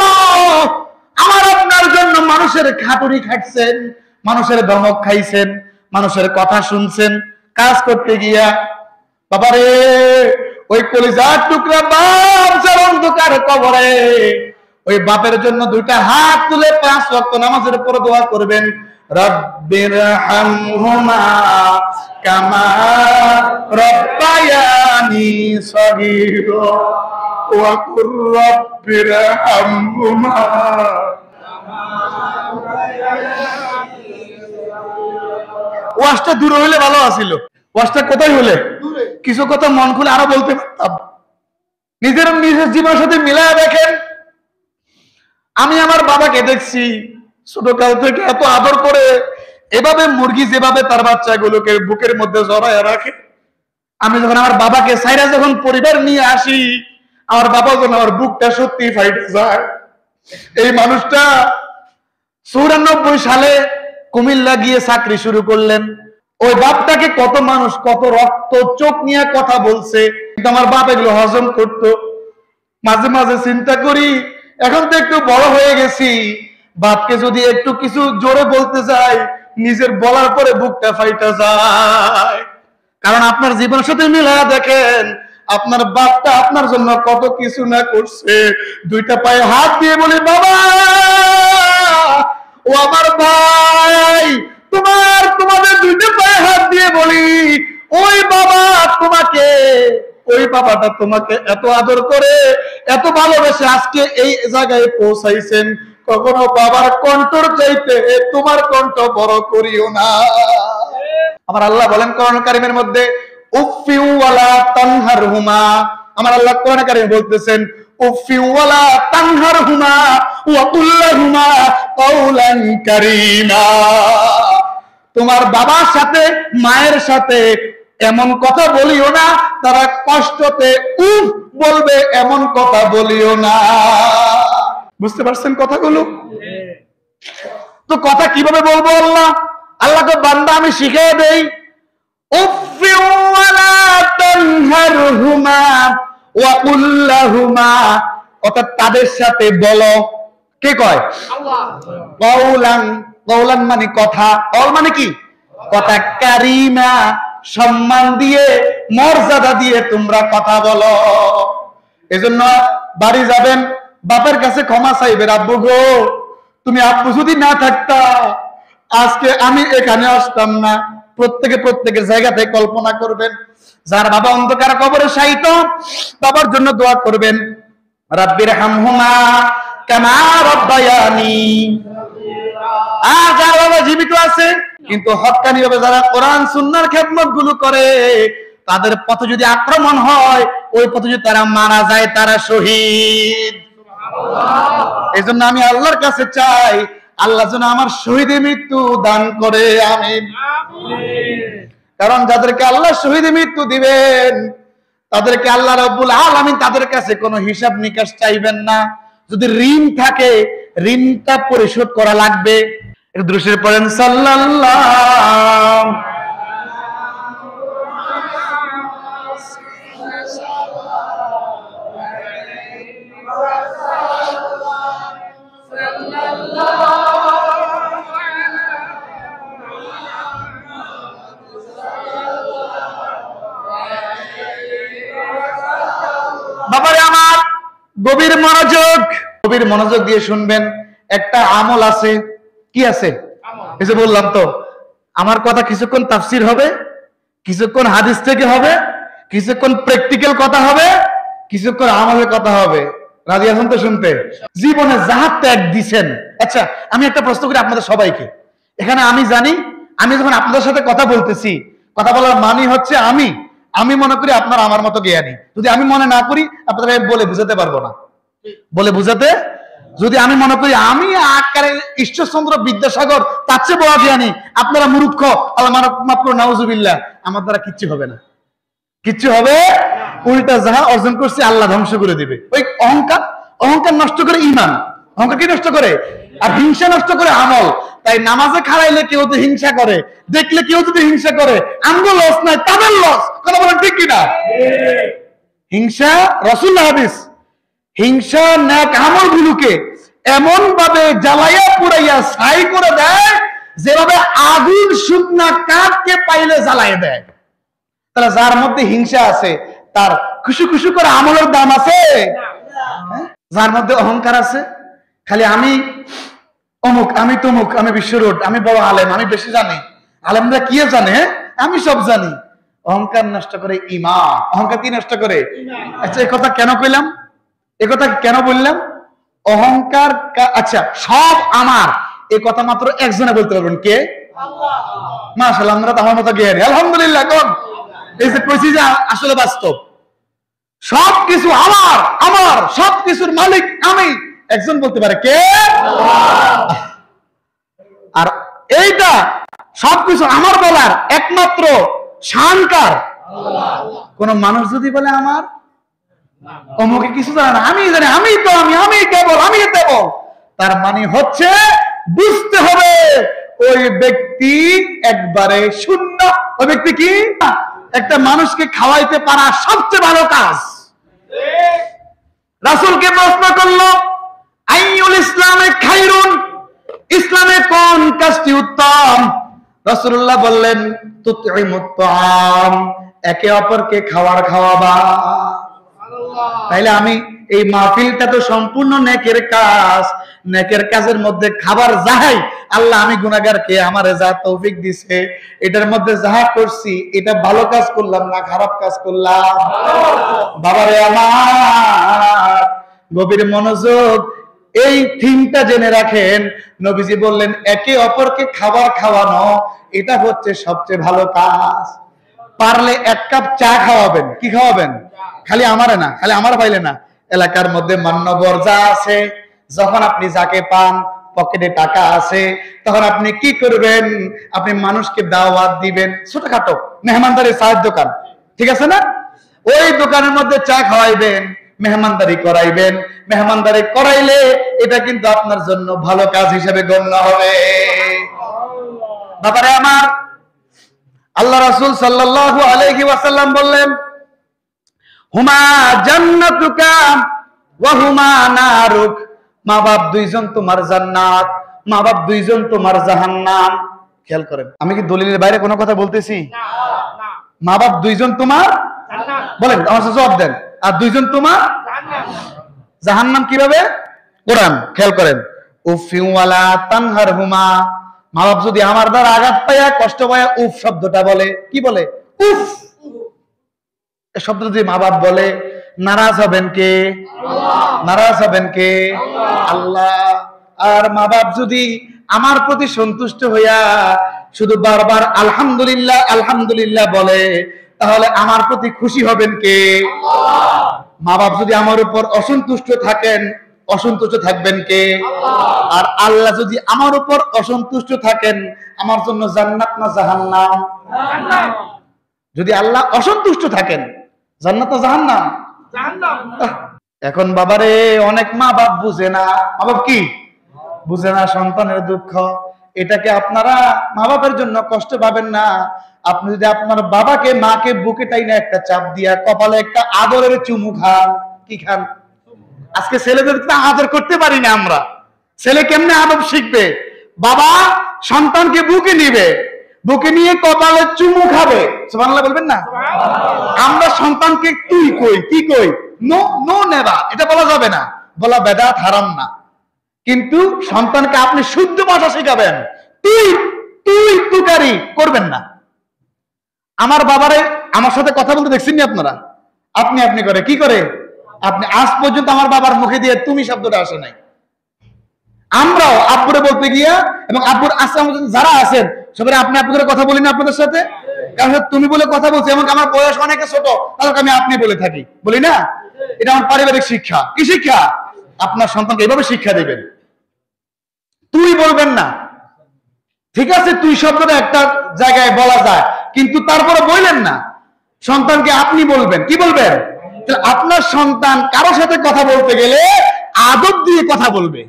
[SPEAKER 1] আমার আপনার জন্য মানুষের খাটুরি খাটছেন, মানুষের ধমক খাইছেন, মানুষের কথা শুনছেন কাজ করতে গিয়া। বাবারে, ওই কলিজার টুকরা বাপ যার অন্ধকার কবরে, ওই বাপের জন্য 2টা হাত তুলে 5 ওয়াক্ত নামাজের উপর দোয়া করবেন। রব্বিরহামহুমা কামা রব্বায়ানি সগীরা ওয়া কুর রব্বিরহামহুমা কামা রব্বায়ানি। ওয়াজটা দূর হইলে ভালো আছিল। ওয়াজটা কোথায় হলে কিছু কথা মন খুলে আরো বলতে পারতাম। নিজের জীবনের সাথে মিলায় দেখেন। আমি আমার বাবাকে দেখছি ছোটকাল থেকে এত আদর করে, এভাবে মুরগি যেভাবে তার বাচ্চাগুলোকে বুকের মধ্যে জড়ায় রাখে, আমি যখন আমার বাবাকে সাইরা যখন পরিবার নিয়ে আসি, আমার বাবা যখন আমার বুকটা সত্যি ফাইটে যায়। এই মানুষটা 94 সালে কুমিল্লা গিয়ে চাকরি শুরু করলেন। ওই বাপটাকে কত মানুষ কত রক্ত চোখ নিয়ে কথা বলছে, কিন্তু আমার বাপ এগুলো হজম করতো। মাঝে মাঝে চিন্তা করি, এখন তো একটু বড় হয়ে গেছি, বাপকে যদি একটু কিছু জোরে বলতে যাই, নিজের বলার পরে বুকটা ফাইটা যায়। কারণ আপনার জীবনের সাথে মিলায়া দেখেন, আপনার বাপটা আপনার জন্য কত কিছু না করছে। 2টা পায়ে হাত দিয়ে বলি, বাবা ও আমার ভাই, তোমাদের 2টা পায়ে হাত দিয়ে বলি, ওই বাবা তোমাকে, ওই বাবাটা তোমাকে এত আদর করে, এত ভালোবেসে আজকে এই জায়গায় পৌঁছাইছেন, কখনো বাবার কণ্ঠর চাইতে তোমার কণ্ঠ বড় করিও না। আমার আল্লাহ বলেন কোরআন কারীমের মধ্যে, উফফি ওয়ালা তানহারহুমা। আমার আল্লাহ কোরআন কারীমে বলতেছেন, উফফি ওয়ালা তানহারহুমা ওয়া কুল লাহুমা কাওলান কারীমা। তোমার বাবার সাথে মায়ের সাথে এমন কথা বলিও না, তারা কষ্টতে উফ বলবে, এমন কথা বলিও না। বুঝতে পারছেন কথাগুলো? তো কথা কিভাবে বলবো আল্লাহ? আল্লাহকে বান্দা আমি শিখিয়ে দেই, উফফি ওয়ালা তানহারহুমা ওয়া কুল লাহুমা, অর্থাৎ তাদের সাথে বলো। কে কয়? আল্লাহ। কাওলান, কাওলান মানে কথা, কাওল মানে কি? কথা। কারীমা, সম্মান দিয়ে মর্যাদা দিয়ে তোমরা কথা বলো। এজন্য বাড়ি যাবেন, বাপের কাছে ক্ষমা চাইবেন, আব্বু গো তুমি আব্বু যদি না থাকতা আজকে আমি এখানে আসতাম না। প্রত্যেকের জায়গা থেকে কল্পনা করবেন, যার বাবা অন্ধকার কবরে শায়িত, বাবার জন্য দোয়া করবেন, রাব্বির হামহুমা কামা রাব্বায়ানি। আর যারা বাবা জীবিত আছে কিন্তু হক্কানি ভাবে যারা কোরআন সুন্নাহর খেদমত গুলো করে, তাদের পথে যদি আক্রমণ হয়, ওই পথে যদি তারা মারা যায়, তারা শহীদ। এই জন্য আমি আল্লাহর কাছে চাই, আল্লাহ যেন আমার শহীদের মৃত্যু দান করে, আমিন। কারণ যাদেরকে আল্লাহ শহীদের মৃত্যু দিবেন, তাদেরকে আল্লাহ রাব্বুল আলামিন তাদের কাছে কোনো হিসাব নিকাশ চাইবেন না। যদি ঋণ থাকে, ঋণটা পরিশোধ করা লাগবে। একটু দ্রুত পড়েন সাল্লাল্লাহু। বাবারে আমার, গভীর মনোযোগ দিয়ে শুনবেন। একটা আমল আছে। কি আছে? এই যে বললাম তো, আমার কথা কিছুক্ষণ তাফসীর হবে, কিছুক্ষণ হাদিস থেকে হবে, কিছুক্ষণ প্র্যাকটিক্যাল কথা হবে, কিছুক্ষণ আমলের কথা হবে। রাজি আছেন তো শুনতে? জীবনে যাহা ত্যাগ দিছেন। আচ্ছা, আমি একটা প্রশ্ন করি আপনাদের সবাইকে। এখানে আমি জানি, আমি যখন আপনাদের সাথে কথা বলতেছি, কথা বলার মানে হচ্ছে আমি মনে করি আপনারা আমার মতো জ্ঞানী। যদি আমি মনে না করি, আপনারা বলে বুঝাতে পারবো না। যদি আমি মনে করি আমি আকারে ঈশ্বরচন্দ্র বিদ্যাসাগর তার চেয়ে বড় জ্ঞানী, আপনারা মূর্খ, আল্লাহ মাফ করুন, নাউজুবিল্লাহ, আমার দ্বারা কিচ্ছু হবে না, কিচ্ছু হবে। উল্টা যাহা অর্জন করছে আল্লাহ ধ্বংস করে দিবে। ওই অহংকার নষ্ট করে ইমান, অহংকার কি নষ্ট করে? আর হিংসা নষ্ট করে আমল। তাই নামাজে খাড়াইলে কেউ যদি হিংসা করে, দেখলে কেউ যদি হিংসা করে, আমগো লস নাই, তাদের লস। কথা বলেন ঠিক কিনা? হিংসা, রাসূলুল্লাহ হাদিস, হিংসা নেক আমল গুলোকে এমন ভাবে জ্বালাইয়া পুড়াইয়া ছাই করে দেয়, যেভাবে আগুন শুকনা কাঠকে পাইলে জ্বালাইয়া দেয়। তাহলে যার মধ্যে হিংসা আছে, তার খুশি খুশি করে আমলের দাম আছে? যার মধ্যে অহংকার আছে, খালি আমি অমুক, আমি তমুক, আমি বিশ্বরোড, আমি বড় আলেম, আমি বেশি জানি, আলেমরা কি জানে, আমি সব জানি, অহংকার নষ্ট করে ঈমান। অহংকার কি নষ্ট করে? আচ্ছা, এই কথা কেন কইলাম, এই কথা কেন বললাম? অহংকার, আচ্ছা সব আমার, এই কথা মাত্র একজনে বলতে পারবেন। কে? আল্লাহ। মাশাআল্লাহ, আমরা তো আমার মতো জ্ঞানী, আলহামদুলিল্লাহ। কোন এই যে কইছি যে আসলে বাস্তব, সবকিছু আমার, আমার সবকিছুর মালিক আমি, একজন বলতে পারে। কে? আল্লাহ। আর এইটা সবকিছু আমার বলার একমাত্র শানকার আল্লাহ। কোন মানুষ যদি বলে আমার অমুকে কিছু জানে না, আমি জানি, আমি তো আমি কেবল, আমি কেবল, তার মানে হচ্ছে বুঝতে হবে ওই ব্যক্তি একবারে শূন্য। ওই ব্যক্তি কি? একটা মানুষকে খাওয়াইতে পারা সবচেয়ে ভালো কাজ। রাসূলকে প্রশ্ন করলো, আইয়ুল ইসলামে খায়রুন, ইসলামে কোন কাজটি উত্তম? রাসূলুল্লাহ বললেন, তুতঈমুত তাআম, একে অপরকে খাওয়াবা। তাইলে আমি এই মাহফিলটা তো সম্পূর্ণ নেকের কাজ, নেকের কাজের মধ্যে খাবার যাহাই আল্লাহ আমি গুনাহগারকে আমারে যা তৌফিক দিছে এটার মধ্যে যাহা করছি এটা ভালো কাজ করলাম না খারাপ কাজ করলাম? বাবারে আমার গভীর মনোযোগ, এই থিমটা জেনে রাখেন। নবীজি বললেন একে অপরকে খাবার খাওয়ানো এটা হচ্ছে সবচেয়ে ভালো কাজ। পারলে এক কাপ চা খাওয়াবেন। কি খাওয়াবেন? খালি আমারে না, খালি আমার পাইলে না, এলাকার মধ্যে মান্যবর যা আছে, যখন আপনি যাকে পান পকেটে টাকা আছে তখন আপনি কি করবেন? আপনি মানুষকে দাওয়াত দিবেন। ছোটখাটো মেহমানদারি চায়ের দোকান, ঠিক আছে না? ওই দোকানের মধ্যে চা খাওয়াইবেন, মেহমানদারি করাইবেন। মেহমানদারি করাইলে এটা কিন্তু আপনার জন্য ভালো কাজ হিসেবে গণ্য হবে। বাবারে আমার, আল্লাহ রাসূল সাল্লাল্লাহু আলাইহি ওয়াসাল্লাম বললেন হুমা জান্নাতুকা ওয়া হুমা নারুক, মা বাপ দুইজন তোমার জান্নাত, মা বাপ দুইজন তোমার জাহান্নাম। খেয়াল করেন, আমি কি দলিলের বাইরে কোনো কথা বলতেছি? না। মা বাপ দুইজন তোমার জান্নাত বলেন, আমার সাথে জবাব দেন। আর দুইজন তোমার জাহান্নাম কিভাবে? কোরআন খেয়াল করেন, উফি ওয়ালা তানহারহুমা, মা বাপ যদি আমার দ্বারা আঘাত পায়া কষ্ট পায়া উফ শব্দটা বলে, কি বলে? উফ। এই শব্দ যদি মা বাপ বলে নারাজ হবেন কে? আল্লাহ। নারাজ হবেন কে? আল্লাহ। আর মা বাপ যদি আমার প্রতি সন্তুষ্ট হইয়া শুধু বারবার আলহামদুলিল্লাহ আলহামদুলিল্লাহ বলে তাহলে আমার প্রতি খুশি হবেন কে? আল্লাহ। মা বাপ যদি আমার উপর অসন্তুষ্ট থাকেন অসন্তুষ্ট থাকবেন কে? আল্লাহ। আর আল্লাহ যদি আমার উপর অসন্তুষ্ট থাকেন আমার জন্য জান্নাত না জাহান্নাম? জান্নাত। যদি আল্লাহ অসন্তুষ্ট থাকেন জান্নাত না জাহান্নাম? জাহান্নাম। এখন বাবারে অনেক মা বাপ বুঝে না। মা বাপ কি বুঝে না? সন্তানের দুঃখ। এটাকে আপনারা মা বাপের জন্য কষ্ট পাবেন না। আপনি যদি আপনার বাবাকে মাকে বুকে টাইনা একটা চাপ দিয়া কপালে একটা আদরের চুমু খান, কি খান? আজকে ছেলেদের তো আদর করতে পারি না আমরা। ছেলে কেমনে আদব শিখবে? বাবা সন্তানকে বুকে নিবে, বুকে নিয়ে কপালে চুমু খাবে, সুবহানাল্লাহ বলবেন না? আমরা সন্তানকে তুই কই, কি কই, নো নো নেভার, এটা বলা যাবে না, বলা বেদাত, হারাম না। কিন্তু সন্তানকে আপনি শুদ্ধ ভাষা শেখাবেন, তুই তুই তুকারি করবেন না। আমার বাবারে আমার সাথে কথা বলতে দেখছেন না আপনারা? আপনি আপনি করে, কি করে? আপনি আজ পর্যন্ত আমার বাবার মুখে দিয়ে তুমি শব্দটা আসে নাই। আমরাও আব্বুরে বলতে গিয়া এবং আব্বুর আশ্রম যারা আছেন সবাই আপনি আপনি করে কথা বলি না আপনাদের সাথে? কারণ তুমি বলে কথা বলছি, এবং আমার বয়স অনেকে ছোট, তাহলে আমি আপনি বলে থাকি, বলি না? এটা আমার পারিবারিক শিক্ষা। কি শিক্ষা? আপনার সন্তানকে এইভাবে শিক্ষা দিবেন, তুই বলবেন না। ঠিক আছে, তুই শব্দটা একটা জায়গায় বলা যায়, কিন্তু তারপরে বললেন না। সন্তানকে আপনি বলবেন, কি বলবেন? আপনার সন্তান কারোর সাথে কথা বলতে গেলে আদব দিয়ে কথা বলবে।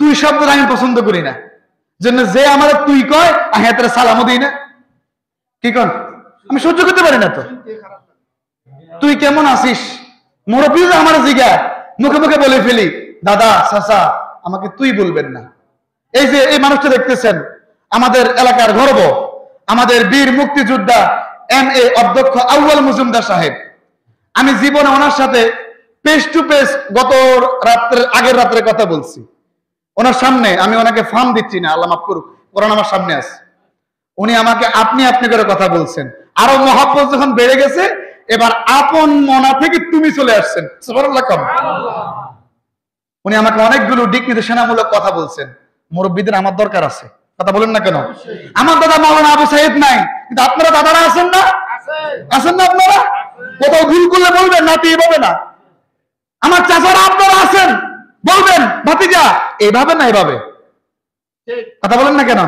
[SPEAKER 1] তুই শব্দটা আমি পছন্দ করি না, জন্য যে আমার তুই কয় আমি তার সালামও দিই না। কি কন? আমি সহ্য করতে পারি না। তো তুই কেমন আছিস মুরব্বী আমার জিগা মুখে মুখে বলে ফেলি, দাদা চাচা, আমাকে তুই বলবেন না। এই যে এই মানুষটা দেখতেছেন আমাদের এলাকার গর্ব, আমাদের বীর মুক্তিযোদ্ধা MA অধ্যক্ষ আউয়াল মজুমদার সাহেব। আমি জীবনে ওনার সাথে পেস টু পেস গত রাত্রে আগের রাত্রে কথা বলছি ওনার সামনে। আমি ওনাকে ফার্ম দিচ্ছি না, আল্লাহ মাফ করুক, কোরআন আমার সামনে আছে। উনি আমাকে আপনি আপনি করে কথা বলছেন। আরো মহব্বত যখন বেড়ে গেছে এবার আপন মনা থেকে তুমি চলে আসছেন, সুবহানাল্লাহ। উনি আমাকে অনেকগুলো দিক নির্দেশনামূলক কথা বলছেন। মুরব্বীদের আমার দরকার আছে, কথা বলেন না কেন? আমার দাদা মাওলানা আবু সাইদ নাই, কিন্তু আপনারা দাদারা আছেন না? আছেন না? আপনারা কোথাও ভুল করলে বলবেন, নাতি এভাবে না। আমার চাচারা আপনারা আছেন, বলবেন ভাতিজা এইভাবে না এভাবে, কথা বলেন না কেন?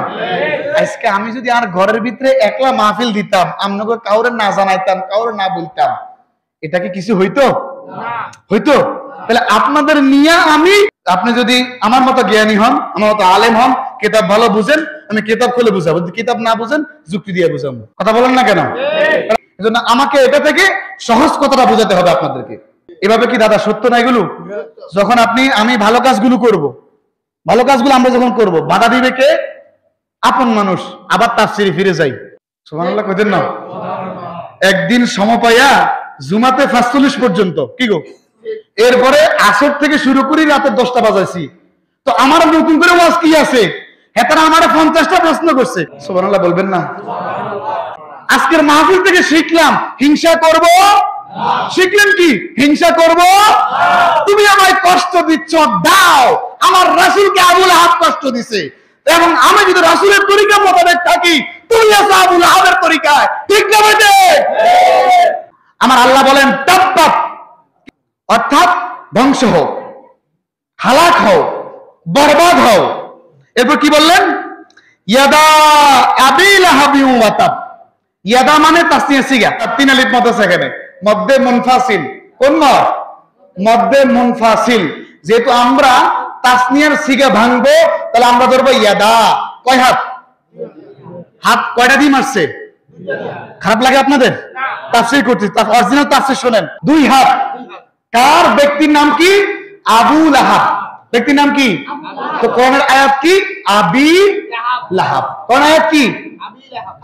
[SPEAKER 1] আজকে আমি যদি আর ঘরের ভিতরে একলা মাহফিল দিতাম, আপনাকে কাউরে না জানাইতাম, কাউরে না বলতাম, এটা কি কিছু হইতো? হইতো? তাহলে আপনাদের নিয়ে আমি, আপনি যদি আমার মতো জ্ঞানী হন, আমার মতো আলেম হন, কিতাব ভালো বুঝেন, আমি কিতাব খুলে বুঝাবো, যদি কিতাব না বুঝেন যুক্তি দিয়ে বুঝাবো, কথা বলেন না কেন? এজন্য আমাকে এটা থেকে সহজ কথাটা বোঝাতে হবে আপনাদেরকে। এভাবে কি দাদা সত্য না এগুলো? যখন আমি ভালো কাজগুলো করব, ভালো কাজগুলো আমরা যখন করব, বাধা দিবে কে? আপন মানুষ। আবার তাফসিরে ফিরে যাই, সুবহানাল্লাহ কইতেন না? একদিন সমপায়া জুমাতে ৪৫ পর্যন্ত, কি গো, এরপরে আসর থেকে শুরু করি রাতে 10টা বাজাইছি, তো আমার নতুন করে ওয়াজ কি আছে? হ্যাঁ, তারা আমার 50টা প্রশ্ন করছে। সুবহানাল্লাহ বলবেন না? আজকের মাহফিল থেকে শিখলাম হিংসা করব। শিখলেন কি? হিংসা করব। তুমি আমায় কষ্ট দিচ্ছ, দাও। আমার রাসূলকে আবু লাহাব কষ্ট দিছে, এবং আমি যদি রাসূলের তরিকা মোতাবেক থাকি, তুমি আছো আবু লাহাবের তরিকায়। ঠিক না বেটে? আমার আল্লাহ বলেন তাব্বাত, অর্থাৎ ধ্বংস হও, হালাক হও, বরবাদ হও। এরপর কি বললেন? ইয়াদা আবি লাহাবি ওয়া তাব। ইয়াদা মানে তাসনিয়া সিগা, তিন আলিফ মধ্যে সেখানে মধ্যে মুনফাসিল। কোন মধ্যে মুনফাসিল? যেহেতু আমরা তাসনিয়ার সিগা ভাঙবো, তাহলে আমরা ধরবো ইয়াদা। কয় হাত? হাত কয়টা দিয়ে মারছে? খারাপ লাগে আপনাদের? তাফসীর করতে, অরিজিনাল তাফসীর শুনেন। 2 হাত। কার? ব্যক্তির নাম কি? আবু লাহাব। ব্যক্তির নাম কি? তো কোরআনের আয়াত কি? আবি লাহাব। কোন আয়াত কি?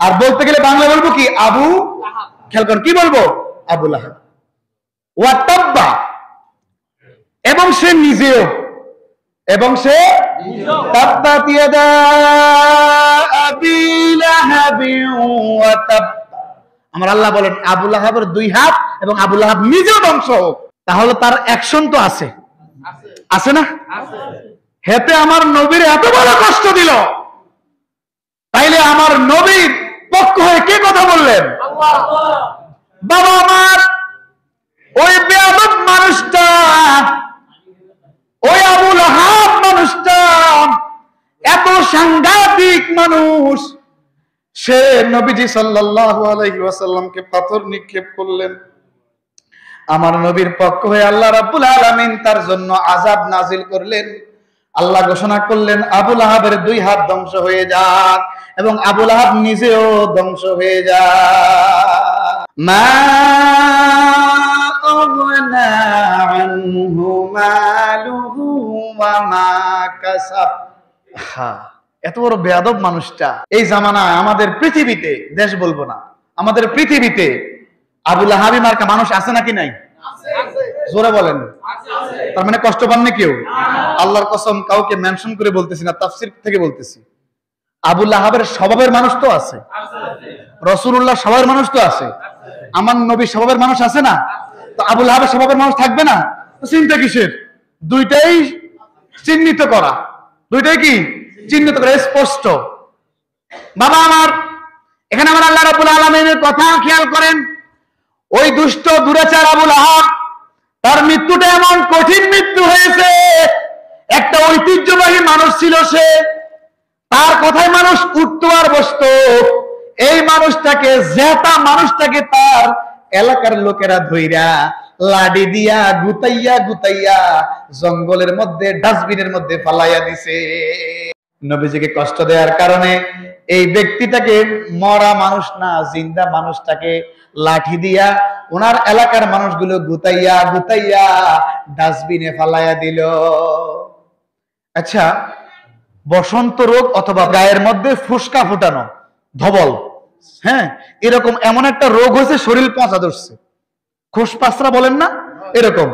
[SPEAKER 1] আর বলতে গেলে বাংলা বলবো কি? আবু লাহাব। খেয়াল করুন, কি বলবো? আবু লাহাব। ওয়া তাব্বা, এবং সে নিজেও, এবং সে তাব্বাত ইয়াদা আবি লাহাবি ওয়া তাব্বা। আমার আল্লাহ বলেন আবু লাহাবের 2 হাত এবং আবু লাহাব নিজেও ধ্বংস হোক। তাহলে তার অ্যাকশন তো আছে, আছে না? হেতে আমার নবীর এত বড় কষ্ট দিল, তাইলে আমার নবীর পক্ষ হয়ে কে কথা বললেন? বাবা আমার ওই বেয়াদব মানুষটা, ওই আবু লাহাব মানুষটা এত সাংঘাতিক মানুষ, সে নবীজি সাল্লাল্লাহু আলাইহি ওয়াসাল্লামকে পাথর নিক্ষেপ করলেন। আমার নবীর পক্ষ হয়ে আল্লাহ রাব্বুল আলামিন তার জন্য আযাব নাজিল করলেন। আল্লাহ ঘোষণা করলেন আবু লাহাবের 2 হাত ধ্বংস হয়ে যাক, এবং আবু লাহাব নিজেও ধ্বংস হয়ে যাক। মা আগনা আনহু মালুহু ওয়া মা কাসাব। এত বড় বেয়াদব মানুষটা এই জামানায় আমাদের পৃথিবীতে, দেশ বলবো না, আমাদের পৃথিবীতে আবু লাহাবি মার্কা মানুষ আছে নাকি নাই? জোরে বলেন। তার মানে কষ্ট পান না কেউ? আল্লাহর কসম, কাউকে মেনশন করে বলতেছি না, তাফসীর থেকে বলতেছি। আবু লাহাবের স্বভাবের মানুষ তো আছে, রাসূলুল্লাহ স্বভাবের মানুষ তো আছে, আমার নবী স্বভাবের মানুষ আছে না? তো আবু লাহাবের স্বভাবের মানুষ থাকবে না? চিন্তা কিসের? দুইটাই চিহ্নিত করা, দুইটাই কি চিহ্নিত করা, স্পষ্ট। বাবা আমার, এখানে আমার আল্লাহ রাব্বুল আলামিনের কথা খেয়াল করেন। ওই দুষ্ট দুরাচার আবু লাহাব, তার মৃত্যুটা এমন কঠিন মৃত্যু হয়েছে। একটা ঐতিহ্যবাহী মানুষ ছিল সে, তার কথায় মানুষ উঠতো আর বসতো। এই মানুষটাকে, জেতা মানুষটাকে তার এলাকার লোকেরা ধইরা লাডি দিয়া গুতাইয়া গুতাইয়া জঙ্গলের মধ্যে, ডাস্টবিনের মধ্যে ফালাইয়া দিছে। নবীজিকে কষ্ট দেওয়ার কারণে এই ব্যক্তিটাকে, মরা মানুষ না জিন্দা মানুষটাকে লাঠি দিয়া ওনার এলাকার মানুষগুলো গুতাইয়া গুতাইয়া ডাস্টবিনে ফালাইয়া দিল। আচ্ছা, বসন্ত রোগ অথবা গায়ের মধ্যে ফুসকা ফুটানো, ধবল, হ্যাঁ, এরকম এমন একটা রোগ হয়েছে, শরীর পচা ধরছে, খোসপাসরা বলেন না, এরকম।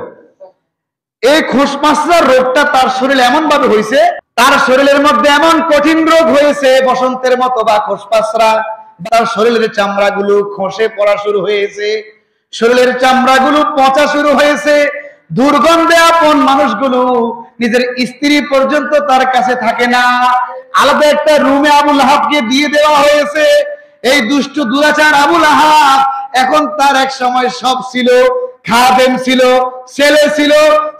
[SPEAKER 1] এই খোসপাসরা রোগটা তার শরীরে এমন ভাবে হয়েছে, তার শরীরের মধ্যে এমন কঠিন রোগ হয়েছে বসন্তের মতো বা খোসপাসরা, তার শরীরের চামড়াগুলো খসে পড়া শুরু হয়েছে, শরীরের চামড়াগুলো পচা শুরু হয়েছে, দুর্গন্ধে আপন মানুষগুলো, নিজের স্ত্রী পর্যন্ত তার কাছে থাকে না। আলাদা একটা রুমে আবু লাহাবকে দিয়ে দেওয়া হয়েছে। এই দুষ্ট দুরাচার আবু লাহাব, এখন তার এক সময় সব ছিল, খাদেম ছিল, ছেলে ছিল,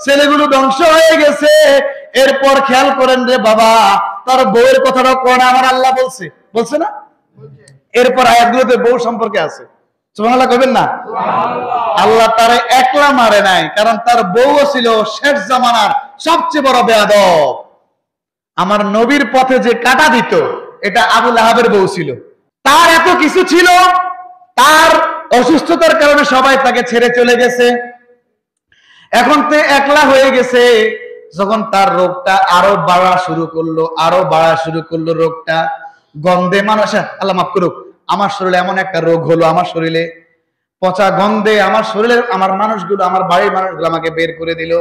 [SPEAKER 1] ছেলেগুলো ধ্বংস হয়ে গেছে। এরপর খেয়াল করেন রে বাবা, তার বউয়ের কথাটা কোরআনে আমার আল্লাহ বলছে, বলছে না? এরপর আয়াতগুলোতে বউ সম্পর্কে আছে। সুবহানাল্লাহ কইবেন না? আল্লাহ তারে একলা মারে নাই, কারণ তার বউও ছিল শেষ জামানার সবচেয়ে বড় বেয়াদব। আমার নবীর পথে যে কাটা দিত, এটা আবু লাহাবের বউ ছিল। তার এত কিছু ছিল, তার অসুস্থতার কারণে সবাই তাকে ছেড়ে চলে গেছে। এখন তো একলা হয়ে গেছে। যখন তার রোগটা আরো বাড়া শুরু করলো, আরো বাড়া শুরু করলো রোগটা, গন্ধে মানুষ, আল্লাহ মাফ করুক, আমার শরীরে এমন একটা রোগ হলো, আমার শরীরে পচা গন্ধে আমার শরীরের, আমার মানুষগুলো, আমার বাড়ির মানুষগুলো আমাকে বের করে দিল।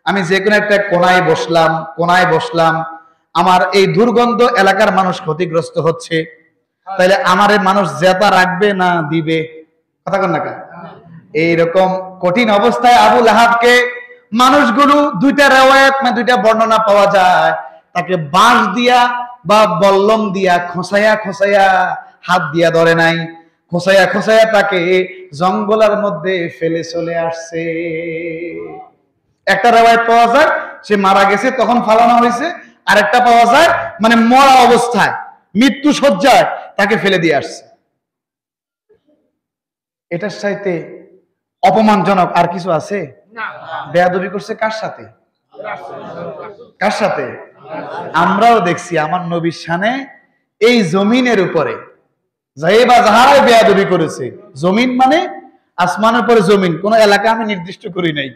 [SPEAKER 1] আমি যে কোনো একটা কোনায় বসলাম, আমার এই দুর্গন্ধ এলাকার মানুষ ক্ষতিগ্রস্ত হচ্ছে, তাহলে আমার মানুষ জেতা রাখবে না দিবে? কথা কন না কা? এইরকম কঠিন অবস্থায় আবু লাহাবকে মানুষগুলো দুইটা রেওয়ায়াত দুইটা বর্ণনা পাওয়া যায়, তাকে বাঁশ দিয়া বা বল্লম দিয়া খোঁসাইয়া হাত দিয়া ধরে নাই, খোঁসাইয়া তাকে জঙ্গলের মধ্যে ফেলে চলে আসছে। একটা রেওয়ায়াত পাওয়া যায় সে মারা গেছে তখন ফালানো হয়েছে, আর একটা পাওয়া যায় মানে মরা অবস্থায় মৃত্যু শয্যায় তাকে ফেলে দিয়ে আসছে। এটার চাইতে অপমানজনক আর কিছু আছে? বেয়াদবি করছে কার সাথে? আমরাও দেখছি আমার নবীর শানে এই জমিনের উপরে যাহারাই বেয়াদবি করেছে। জমিন মানে আসমানের উপরে জমিন, কোন এলাকা আমি নির্দিষ্ট করি নাই।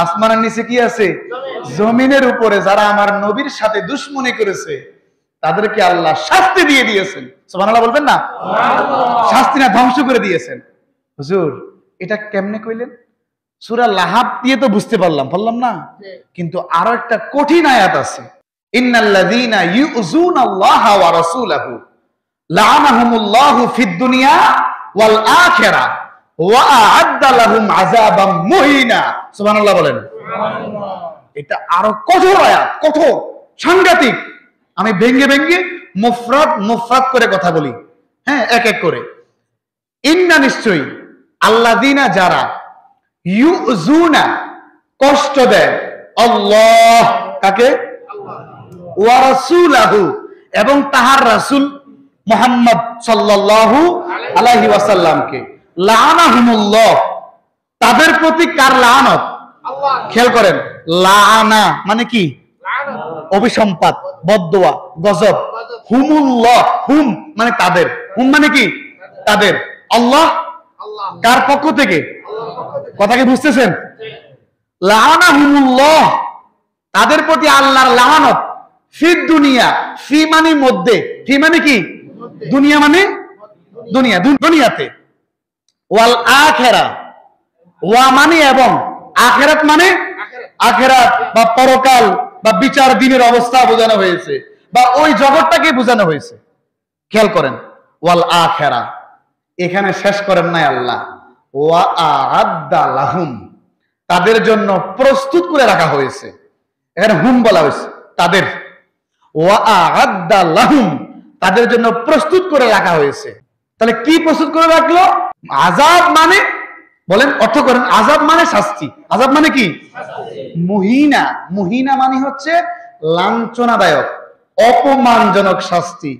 [SPEAKER 1] আসমানের নিচে কি আছে? জমিনের উপরে যারা আমার নবীর সাথে দুশ্মনী করেছে তাদেরকে আল্লাহ শাস্তি দিয়ে দিয়েছেন। সুবহানাল্লাহ বলবেন না? শাস্তি না, ধ্বংস করে দিয়েছেন। হুজুর এটা কেমনে কইলেন? সূরা লাহাব দিয়ে তো বুঝতে পারলাম না, কিন্তু আরো একটা কঠিন আয়াত আছে, ইন্নাল্লাযীনা ইউযুনাল্লাহা ওয়া রাসূলাহু লা'আনাহুমুল্লাহু ফিদ দুনিয়া ওয়াল আখিরাহ ওয়া আ'আদ্দা লাহুম আযাবাম মুহিনা। সুবহানাল্লাহ বলেন। এটা আরো কঠোর আয়াত, কঠোর, সাংঘাতিক। আমি ভেঙ্গে মুফরাদ করে কথা বলি, হ্যাঁ, এক এক করে। ইন্না নিশ্চয়ই, আল্লাযীনা যারা, ইউযুনা কষ্ট দেয়, আল্লাহ কাকে? ওয়া রাসূলাহু এবং তাহার রাসূল মুহাম্মদ সাল্লাল্লাহু আলাইহি ওয়াসাল্লামকে, লাআনাহুমুল্লাহ তাদের প্রতি কার লানত? আল্লাহ। খেয়াল করেন, লাআনা মানে কি? অভিসম্পাত, বদদোয়া, গজব। হুমুল্লাহ, হুম মানে তাদের, হুম মানে কি? তাদের। আল্লাহ কার পক্ষ থেকে? কথা কি বুঝতেছেন? লাআনাহুমুল্লাহ তাদের প্রতি আল্লাহর লানত, ফিদ দুনিয়া, ফি মানে মধ্যে, ফি মানে কি? দুনিয়া মানে দুনিয়াতে, ওয়াল আখিরা, ওয়া মানে এবং, আখিরাত মানে আখিরাত বা পরকাল বা বিচার দিনের অবস্থা বোঝানো হয়েছে, বা ওই জগৎটাকে বোঝানো হয়েছে। খেয়াল করেন, ওয়াল আখিরা, এখানে শেষ করেন নাই আল্লাহ, ওয়া আ'আদ্দা লাহুম তাদের জন্য প্রস্তুত করে রাখা হয়েছে। এখানে হুম বলা হয়েছে, তাদের। ওয়া আ'আদ্দা লাহুম তাদের জন্য প্রস্তুত করে রাখা হয়েছে। তাহলে কি প্রস্তুত করে রাখলো? আযাব মানে, বলেন অর্থ করেন, আযাব মানে শাস্তি। আযাব মানে কি? মুহিনা মানে হচ্ছে লাঞ্ছনাদায়ক, অপমানজনক শাস্তি।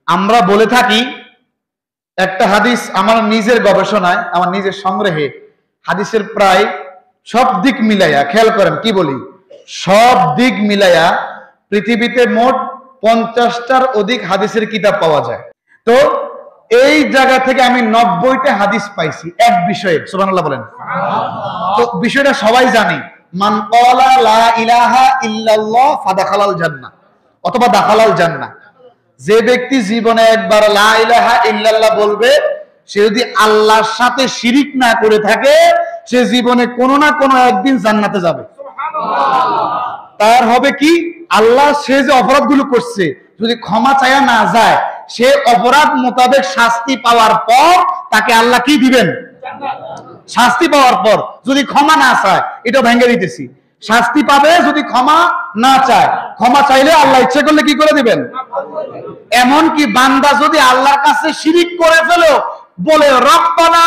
[SPEAKER 1] আমরা বলে থাকি, একটা হাদিস আমার নিজের গবেষণায়, আমার নিজের সংগ্রহে হাদিসের প্রায় সব দিক মিলাইয়া, খেয়াল করেন কি বলি, সব দিক মিলাইয়া পৃথিবীতে মোট 50টার অধিক হাদিসের কিতাব পাওয়া যায়। তো এই জায়গা থেকে আমি 90টা হাদিস পাইছি এক বিষয়ে। সুবহানাল্লাহ বলেন। তো বিষয়টা সবাই জানি, মান ক্বালা লা ইলাহা ইল্লাল্লাহ ফাদাখালাল জান্নাহ অথবা দাখালাল জান্নাহ। যে ব্যক্তি জীবনে একবার লা ইলাহা ইল্লাল্লাহ বলবে, সে যদি আল্লাহর সাথে শিরিক না করে থাকে, সে জীবনে কোনো না কোনো একদিন জান্নাতে যাবে। তার হবে কি? আল্লাহ সে যে অপরাধগুলো করছে যদি ক্ষমা চায়া না যায়, সে অপরাধ মোতাবেক শাস্তি পাওয়ার পর তাকে আল্লাহ কি দিবেন? শাস্তি পাওয়ার পর যদি ক্ষমা না চায়, এটা ভেঙে দিতেছি, শাস্তি পাবে যদি ক্ষমা না চায়। ক্ষমা চাইলে আল্লাহ ইচ্ছে করলে কি করে দিবেন? এমন কি বান্দা যদি আল্লাহর কাছে শিরিক করে ফেলো, বলে রব্বানা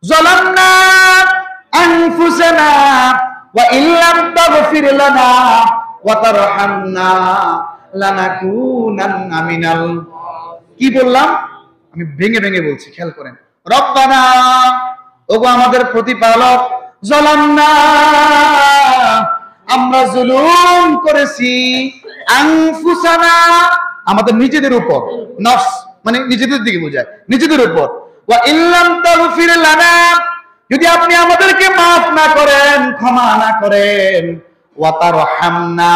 [SPEAKER 1] যালামনা আনফুসানা ওয়া ইল্লাম তাগফির লানা ওয়া তারহামনা লানাকুনান্না মিনাল, কি বললাম আমি ভেঙে বলছি, খেয়াল করেন। রব্বানা, ওগো আমাদের প্রতিপালক, যালামনা আমরা জুলুম করেছি, আনফুসানা আমাদের নিজেদের উপর, নফস মানে নিজেদের দিকে বোঝায়, নিজেদের উপর। ওয়া ইল্লাম তাগফির লানা যদি আপনি আমাদেরকে মাফ না করেন, ক্ষমা না করেন, ওয়া তারহামনা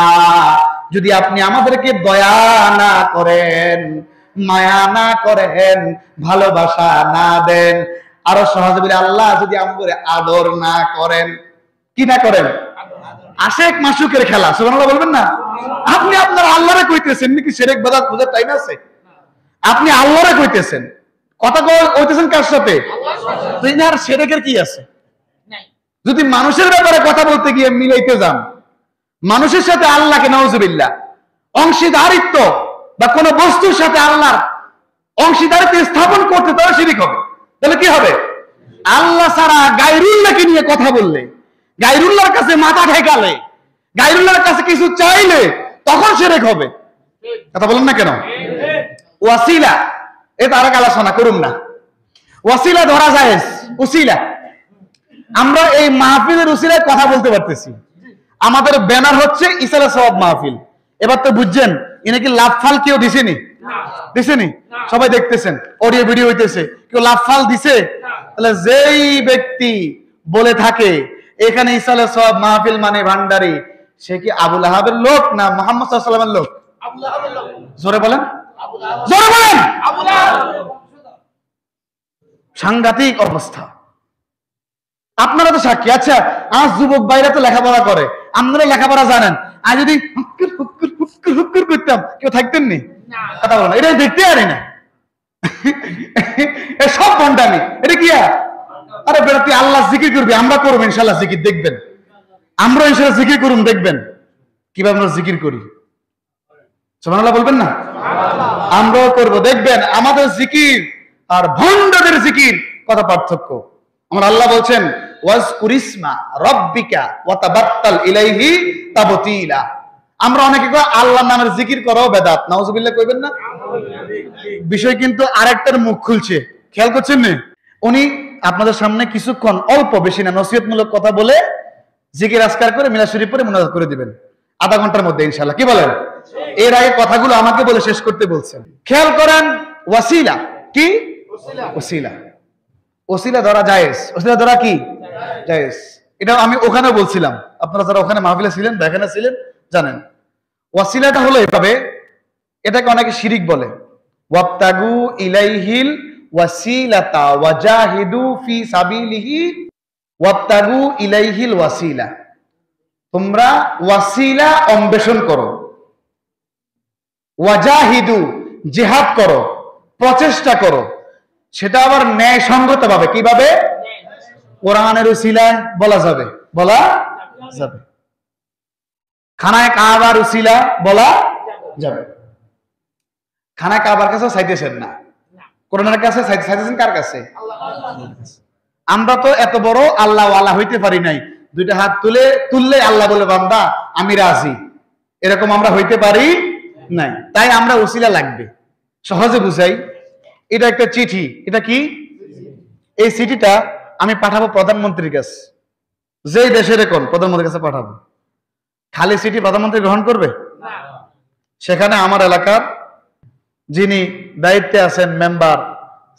[SPEAKER 1] যদি আপনি আমাদেরকে দয়া না করেন, মায়া না করেন, ভালোবাসা না দেন, আরো সহজে বলে আল্লাহ যদি আমাদের আদর না করেন, কি না করেন? আশেক মাসুকের খেলা, সুবহানাল্লাহ বলবেন না? আপনি আপনার আল্লাহরে কইতেছেন নাকি শিরক বিদআত বুঝার টাইম আছে? আপনি আল্লাহরে কইতেছেন, কথা কইতেছেন কার সাথে? আর শিরকের কি আছে? যদি মানুষের ব্যাপারে কথা বলতে গিয়ে মিলাইতে যান, মানুষের সাথে আল্লাহকে নাউজুবিল্লাহ অংশীদারিত্ব বা কোন বস্তুর সাথে আল্লাহর অংশীদারিত্ব স্থাপন করতে, তাহলে শিরক হবে। তাহলে কি হবে? আল্লাহ ছাড়া গায়রুল্লাহকে নিয়ে কথা বললে, গায়রুল্লাহর কাছে মাথা ঠেকালে, গায়রুল্লাহর কাছে কিছু চাইলে, তখন শিরক হবে। কথা বলেন না কেন? ওয়াসিলা, এটা আর আলোচনা করুন না। ওয়াসিলা ধরা যায়, উসিলা। আমরা এই মাহফিলের উসিলায় কথা বলতে পারতেছি। আমাদের ব্যানার হচ্ছে ইসালে সওয়াব মাহফিল। এবার তো বুঝছেন, এনে কি লাভ ফাল কেউ দিছেনি? দিছেনি? সবাই দেখতেছেন, অডিও ভিডিও হইতেছে, কেউ লাভ ফাল দিছে? তাহলে যেই ব্যক্তি বলে থাকে এখানে ইসালে সওয়াব মাহফিল মানে ভান্ডারি, সে কি আবুল আহাবের লোক না মুহাম্মদ সাল্লাল্লাহু আলাইহি ওয়াসাল্লামের লোক? জোরে বলেন, জোরে বলেন। সাংঘাতিক অবস্থা। আপনারা তো সাক্ষী। আচ্ছা, আজ যুবক ভাইরা তো লেখাপড়া করে, আপনারা লেখাপড়া জানেন, আর যদি হুক্কুর করতাম কেউ থাকতেন নি? কথা বলো না, এটা দেখতে পারি না। সব বন্ডামি, এটা কি? আরে বেটা, তুই আল্লাহ জিকির করবি, আমরা করবো ইনশাল্লাহ জিকির, দেখবেন। আমরা ইনশাল্লাহ জিকির করুন, দেখবেন কিভাবে আমরা জিকির করি। সুবহানাল্লাহ বলবেন না? আমরাও করবো, দেখবেন আমাদের জিকির আর ভণ্ডদের জিকির কত পার্থক্য। আমার আল্লাহ বলছেন ওয়াজকুর ইসমা রাব্বিকা ওয়া তাবাত্তাল ইলাইহি তাবতীলা। আমরা অনেকে কই আল্লাহর নামের জিকির করাও বেদাত, নাউজুবিল্লাহ কইবেন না? বিষয় কিন্তু আরেকটার মুখ খুলছে, খেয়াল করছেন না? উনি আপনাদের সামনে কিছুক্ষণ, অল্প বেশি না, নসিহতমূলক কথা বলে জিকির আজকার করে মিলাদ শরীফ পড়ে মুনাজাত করে দিবেন আধা ঘন্টার মধ্যে ইনশাআল্লাহ। কি বলেন? এর আগে কথাগুলো আমাকে বলে শেষ করতে বলছেন। খেয়াল করেন, ওয়াসিলা কি? ওসিলা। ওসিলা ধরা জায়েজ, ওসিলা ধরা কি? জায়েজ। এটা আমি ওখানে বলছিলাম, আপনারা যারা ওখানে মাহফিলে ছিলেন বা এখানে ছিলেন জানেন। ওয়াসিলাটা হলো এভাবে, এটাকে অনেকে শিরিক বলে। ওয়াবতাগু ইলাইহিল ওয়াসিলাতা ওয়াজাহিদু ফি সাবিলিহি ওয়াবতাগু ইলাইহিল ওয়াসিলা। তোমরা ওয়াসিলা অন্বেষণ করো, ওয়াজাহিদু জিহাদ করো, প্রচেষ্টা করো, সেটা আবার ন্যায় সঙ্গত ভাবে। কিভাবে? কোরআনের উসিলায় বলা যাবে, বলা যাবে। খানায় কাবার উসিলা বলা যাবে। খানায় কাবার কাছে চাইতেছেন না, কোরআনের কাছে চাইতেছেন। কার কাছে? আমরা তো এত বড় আল্লাহ ওয়ালা হইতে পারি নাই, দুইটা হাত তুললে আল্লাহ বলে বান্দা আমি রাজি, এরকম আমরা হইতে পারি নাই। তাই আমরা উসিলা লাগবে। সহজে বুঝাই, এটা একটা চিঠি। এটা কি? এই চিঠিটা আমি পাঠাবো প্রধানমন্ত্রীর কাছে, যেই দেশের কোন প্রধানমন্ত্রীর কাছে পাঠাবো। খালি চিঠি প্রধানমন্ত্রী গ্রহণ করবে? সেখানে আমার এলাকার যিনি দায়িত্বে আছেন মেম্বার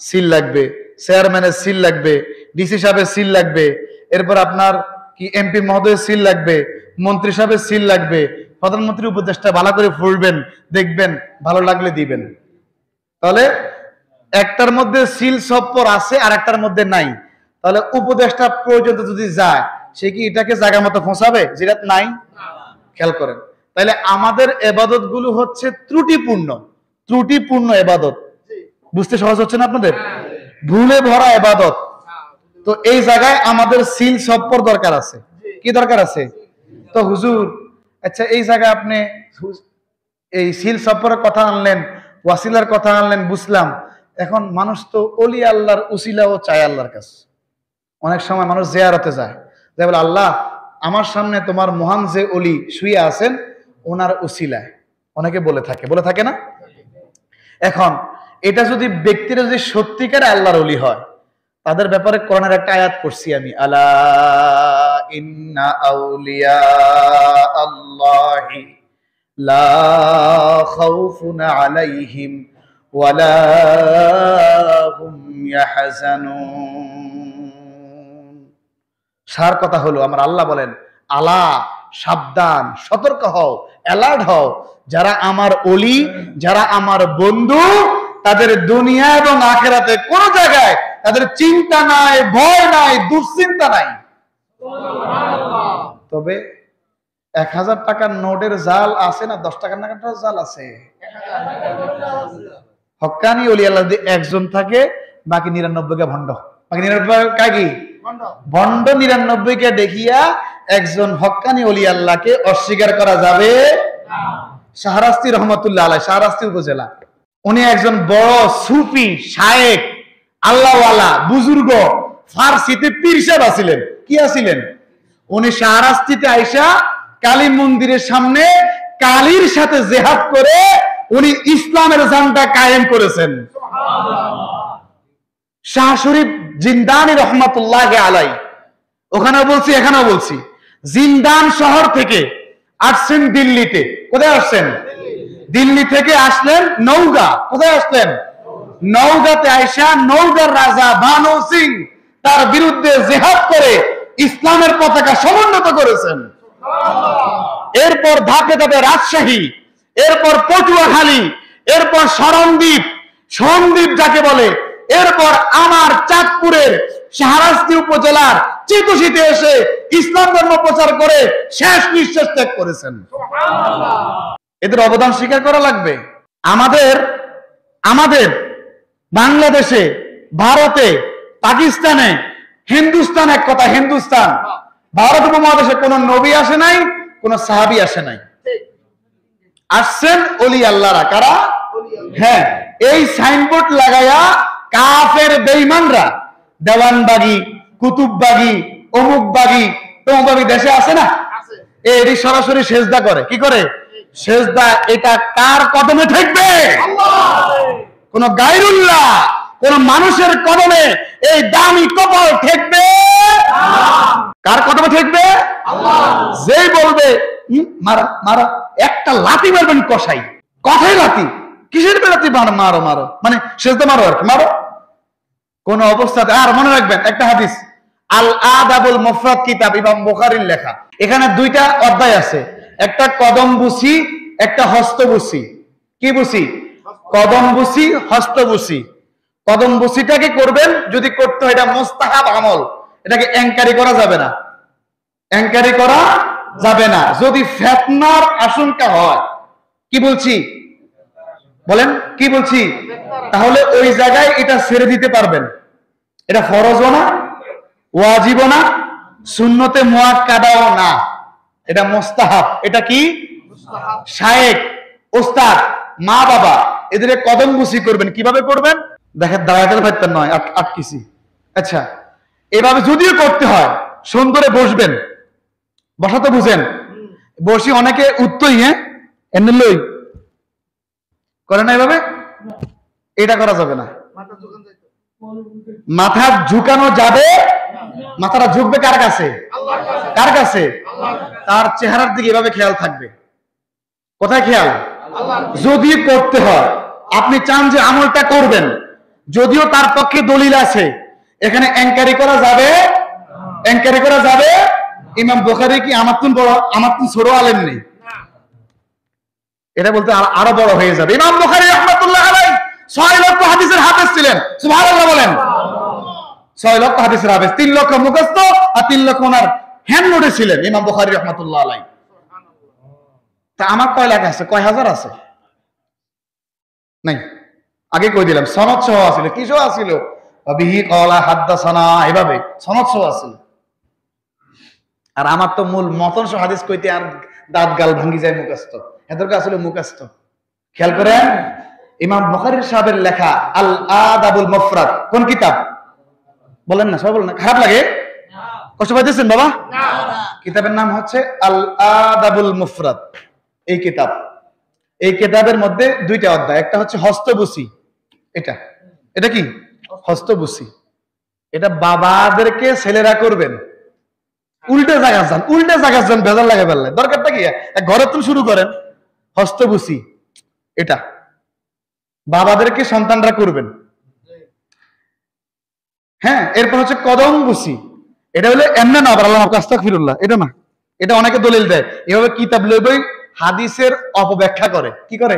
[SPEAKER 1] সিল লাগবে, চেয়ারম্যানের সিল লাগবে, ডিসি সাহেবের সিল লাগবে, এরপর আপনার কি এমপি মহোদয়ের সিল লাগবে, মন্ত্রী সাহেবের সিল লাগবে। প্রধানমন্ত্রী উপদেষ্টা ভালো করে পড়বেন, দেখবেন, ভালো লাগলে দিবেন। তাহলে একটার মধ্যে সিল সপ্পর আছে আর একটার মধ্যে নাই, তাহলে উপদেষ্টা পর্যন্ত যদি যায়, সে কি এটাকে জায়গা মতো পৌঁছাবে যেটা নাই? খেয়াল করেন। তাহলে আমাদের এবাদত গুলো হচ্ছে ত্রুটিপূর্ণ এবাদত। বুঝতে সহজ হচ্ছে না আপনাদের? ভুলে ভরা এবাদত। তো এই জায়গায় আমাদের সিল সপ্পর দরকার আছে। কি দরকার আছে? তো হুজুর, আচ্ছা এই জায়গায় আপনি এই সিল সপ্পরের কথা আনলেন, ওয়াসিলার কথা আনলেন, বুঝলাম। এখন মানুষ তো অলি আল্লাহর উসিলাও চায় আল্লাহর কাছে। অনেক সময় মানুষ জিয়ারতে যায়, যে বলে আল্লাহ আমার সামনে তোমার মহান যে অলি শুয়ে আছেন ওনার উসিলায়, অনেকে বলে থাকে না? এখন এটা যদি ব্যক্তিরা যদি সত্যিকার আল্লাহর অলি হয়, তাদের ব্যাপারে কোরআনের একটা আয়াত পড়ছি আমি, আলা ইন্না আউলিয়া আল্লাহি লা খাউফুন আলাইহিম ওয়ালা হুম ইয়াহজানুন। সার কথা হলো, আমার আল্লাহ বলেন, আলা, সাবধান, সতর্ক হও, অ্যালার্ট হও, যারা আমার ওলি, যারা আমার বন্ধু, তাদের দুনিয়া এবং আখিরাতে কোন জায়গায় তাদের চিন্তা নাই, ভয় নাই, দুশ্চিন্তা নাই। তবে 1000 টাকার নোটের জাল আছে না 10 টাকার নোটের জাল আছে? হক্কানি ওলি আল্লাহ একজন থাকে, বাকি 99 কে ভণ্ড। বাকি 99 কে কি ভণ্ড? 99 কে দেখিয়া একজন হক্কানি ওলি আল্লাহকে অস্বীকার করা যাবে না। শাহরাস্তি রহমাতুল্লাহ আলাইহি, শাহরাস্তি উপজেলা, উনি একজন বড় সুফি শায়েখ, আল্লাহওয়ালা, বুজুর্গ, ফার্সিতে পীর সাহেব আছিলেন। কি আছিলেন? উনি শাহরাস্তিতে আইসা কালী মন্দিরের সামনে কালীর সাথে জিহাদ করে উনি ইসলামের ঝান্ডা কায়েম করেছেন। শাহ শরীফ জিন্দানি রহমাতুল্লাহ আলাইহি, ওখানেও বলছি এখানেও বলছি, জিন্দান শহর থেকে আসছেন দিল্লিতে। কোথায় আসছেন? দিল্লি থেকে আসলেন নওগাঁ। কোথায় আসলেন? নওগাঁতে আইসা নওগাঁর রাজা ভানু সিং তার বিরুদ্ধে জিহাদ করে ইসলামের পতাকা সমুন্নত করেছেন। এরপর ধাপে ধাপে রাজশাহী, এরপর পটুয়াখালী, এরপর সরণদ্বীপ, সন্দ্বীপ যাকে বলে, এরপর আমার চাঁদপুরের শাহরাস্তি উপজেলার চিতুশিতে এসে ইসলাম ধর্ম প্রচার করে শেষ নিঃশ্বাস ত্যাগ করেছেন। এদের অবদান স্বীকার করা লাগবে। আমাদের বাংলাদেশে, ভারতে, পাকিস্তানে, হিন্দুস্তান, এক কথা হিন্দুস্তান, ভারত উপমহাদেশে কোন নবী আসে নাই, কোন সাহাবী আসে নাই, আসছেন ওলি আল্লাহরা। কারা? হ্যাঁ, এই সাইনবোর্ড লাগায়া কাফের বেঈমানরা দেওয়ানবাগী, কুতুববাগী, অমুকবাগী, তমুকবাগী দেশে আছে না, এরই সরাসরি সেজদা করে। কি করে সেজদা? এটা কার কদমে ঠেকবে? কোন গায়রুল্লাহ, কোন মানুষের কদমে এই দামি কপাল ঠেকবে? কার কদমে ঠেকবে? যেই বলবে মারা মারা, একটা লাথি মারবেন কসাই। কথাই লাথি, কিসের লাথি? মারো মারো, মানে সেজদা মারো আর কি, মারো। কোন অবস্থাতে। আর মনে রাখবেন একটা হাদিস, আল আদাবুল মুফরাদ কিতাব, ইমাম বুখারীর লেখা। এখানে 2টা অধ্যায় আছে, একটা কদম বুসি, একটা হস্ত বুসি। কি বুসি? কদম বুসি, হস্ত বুসি। কদম বুসিটাকে করবেন যদি করতে হয়, এটা মুস্তাহাব আমল, এটাকে এনকারি করা যাবে না, এনকারি করা যাবে না। যদি ফিতনার আশঙ্কা হয়, কি বলছি বলেন, কি বলছি, তাহলে ওই জায়গায় এটা ছেড়ে দিতে পারবেন। এটা ফরজও না, ওয়াজিবও না, সুন্নতে মুআক্কাদাও না, এটা মুস্তাহাব। এটা কি? শায়েখ, ওস্তাদ, মা বাবা, এদের কদম বুসি করবেন। কিভাবে করবেন? দেখেন, দাঁড়াতে পারতেন নয়, আটকিছি। আচ্ছা, এভাবে যদিও করতে হয়, সুন্দরে বসবেন। বসা তো বুঝেন, বসি অনেকে উত্তই, হ্যাঁ এমনি লই করে না, এভাবে এটা করা যাবে না। মাথা ঝুঁকানো যাবে, মাথাটা ঝুঁকবে কার কাছে? কার কাছে? তার চেহারার দিকে এভাবে খেয়াল থাকবে। কোথায় খেয়াল? যদি করতে হয়, আপনি চান যে আমলটা করবেন, যদিও তার পক্ষে দলিল আছে, এখানে এনকারি করা যাবে, এনকারি করা যাবে। ইমাম বুখারী কি আমার তুন বড়, আমার তুন ছোট আলেম নেই, এটা বলতে আরো বড় হয়ে যাবে। ইমাম বুখারী রাহমাতুল্লাহ আলাইহি 6 লক্ষ হাদিসের হাফেজ ছিলেন। সুবহানাল্লাহ বলেন। 6 লক্ষ হাদিসের হাফেজ, 3 লক্ষ মুখস্থ আর 3 লক্ষ ওনার হ্যান্ড নোটে ছিলেন ইমাম বুখারী রাহমাতুল্লাহ আলাইহি। তা আমার কয় লাখ আছে, কয় হাজার আছে? নাই, আগে কই দিলাম, সনদ সহ আছিল। কি সহ আছিল? বিহি ক্বালা হাদাসানা, এভাবে সনদ সহ আছিল। আর আমার তো মূল মতন সহ হাদিস কইতে আর দাঁত গাল ভাঙ্গি যায় মুখস্থ, এদের আসলে মুখস্থ। খেয়াল করেন, ইমাম বুখারী সাহেবের লেখা আল আদাবুল মুফরাদ কোন কিতাব? বলেন না, সবাই বলেন না, খারাপ লাগে? কষ্ট পাইতেছেন বাবা? কিতাবের নাম হচ্ছে আল আদাবুল মুফরাদ। এই কিতাব, এই কিতাবের মধ্যে 2টা অধ্যায়, একটা হচ্ছে হস্তবুসি। এটা এটা কি? হস্তবুসি। এটা বাবাদেরকে ছেলেরা করবেন। উল্টে জায়গা যান, উল্টে জায়গা যান, ভেজাল লাগে ফেললে দরকারটা কি? ঘরে তুমি শুরু করেন হস্তবুসি, এটা বাবাদেরকে সন্তানরা করবেন। হ্যাঁ, এরপর হচ্ছে কদম বুসি। এটা হলো এমনি না, আল্লাহ আস্তাগফিরুল্লাহ, এটা না, এটা অনেকে দলিল দেয়, এভাবে কিতাব লইবই হাদিসের অপব্যাখ্যা করে। কি করে?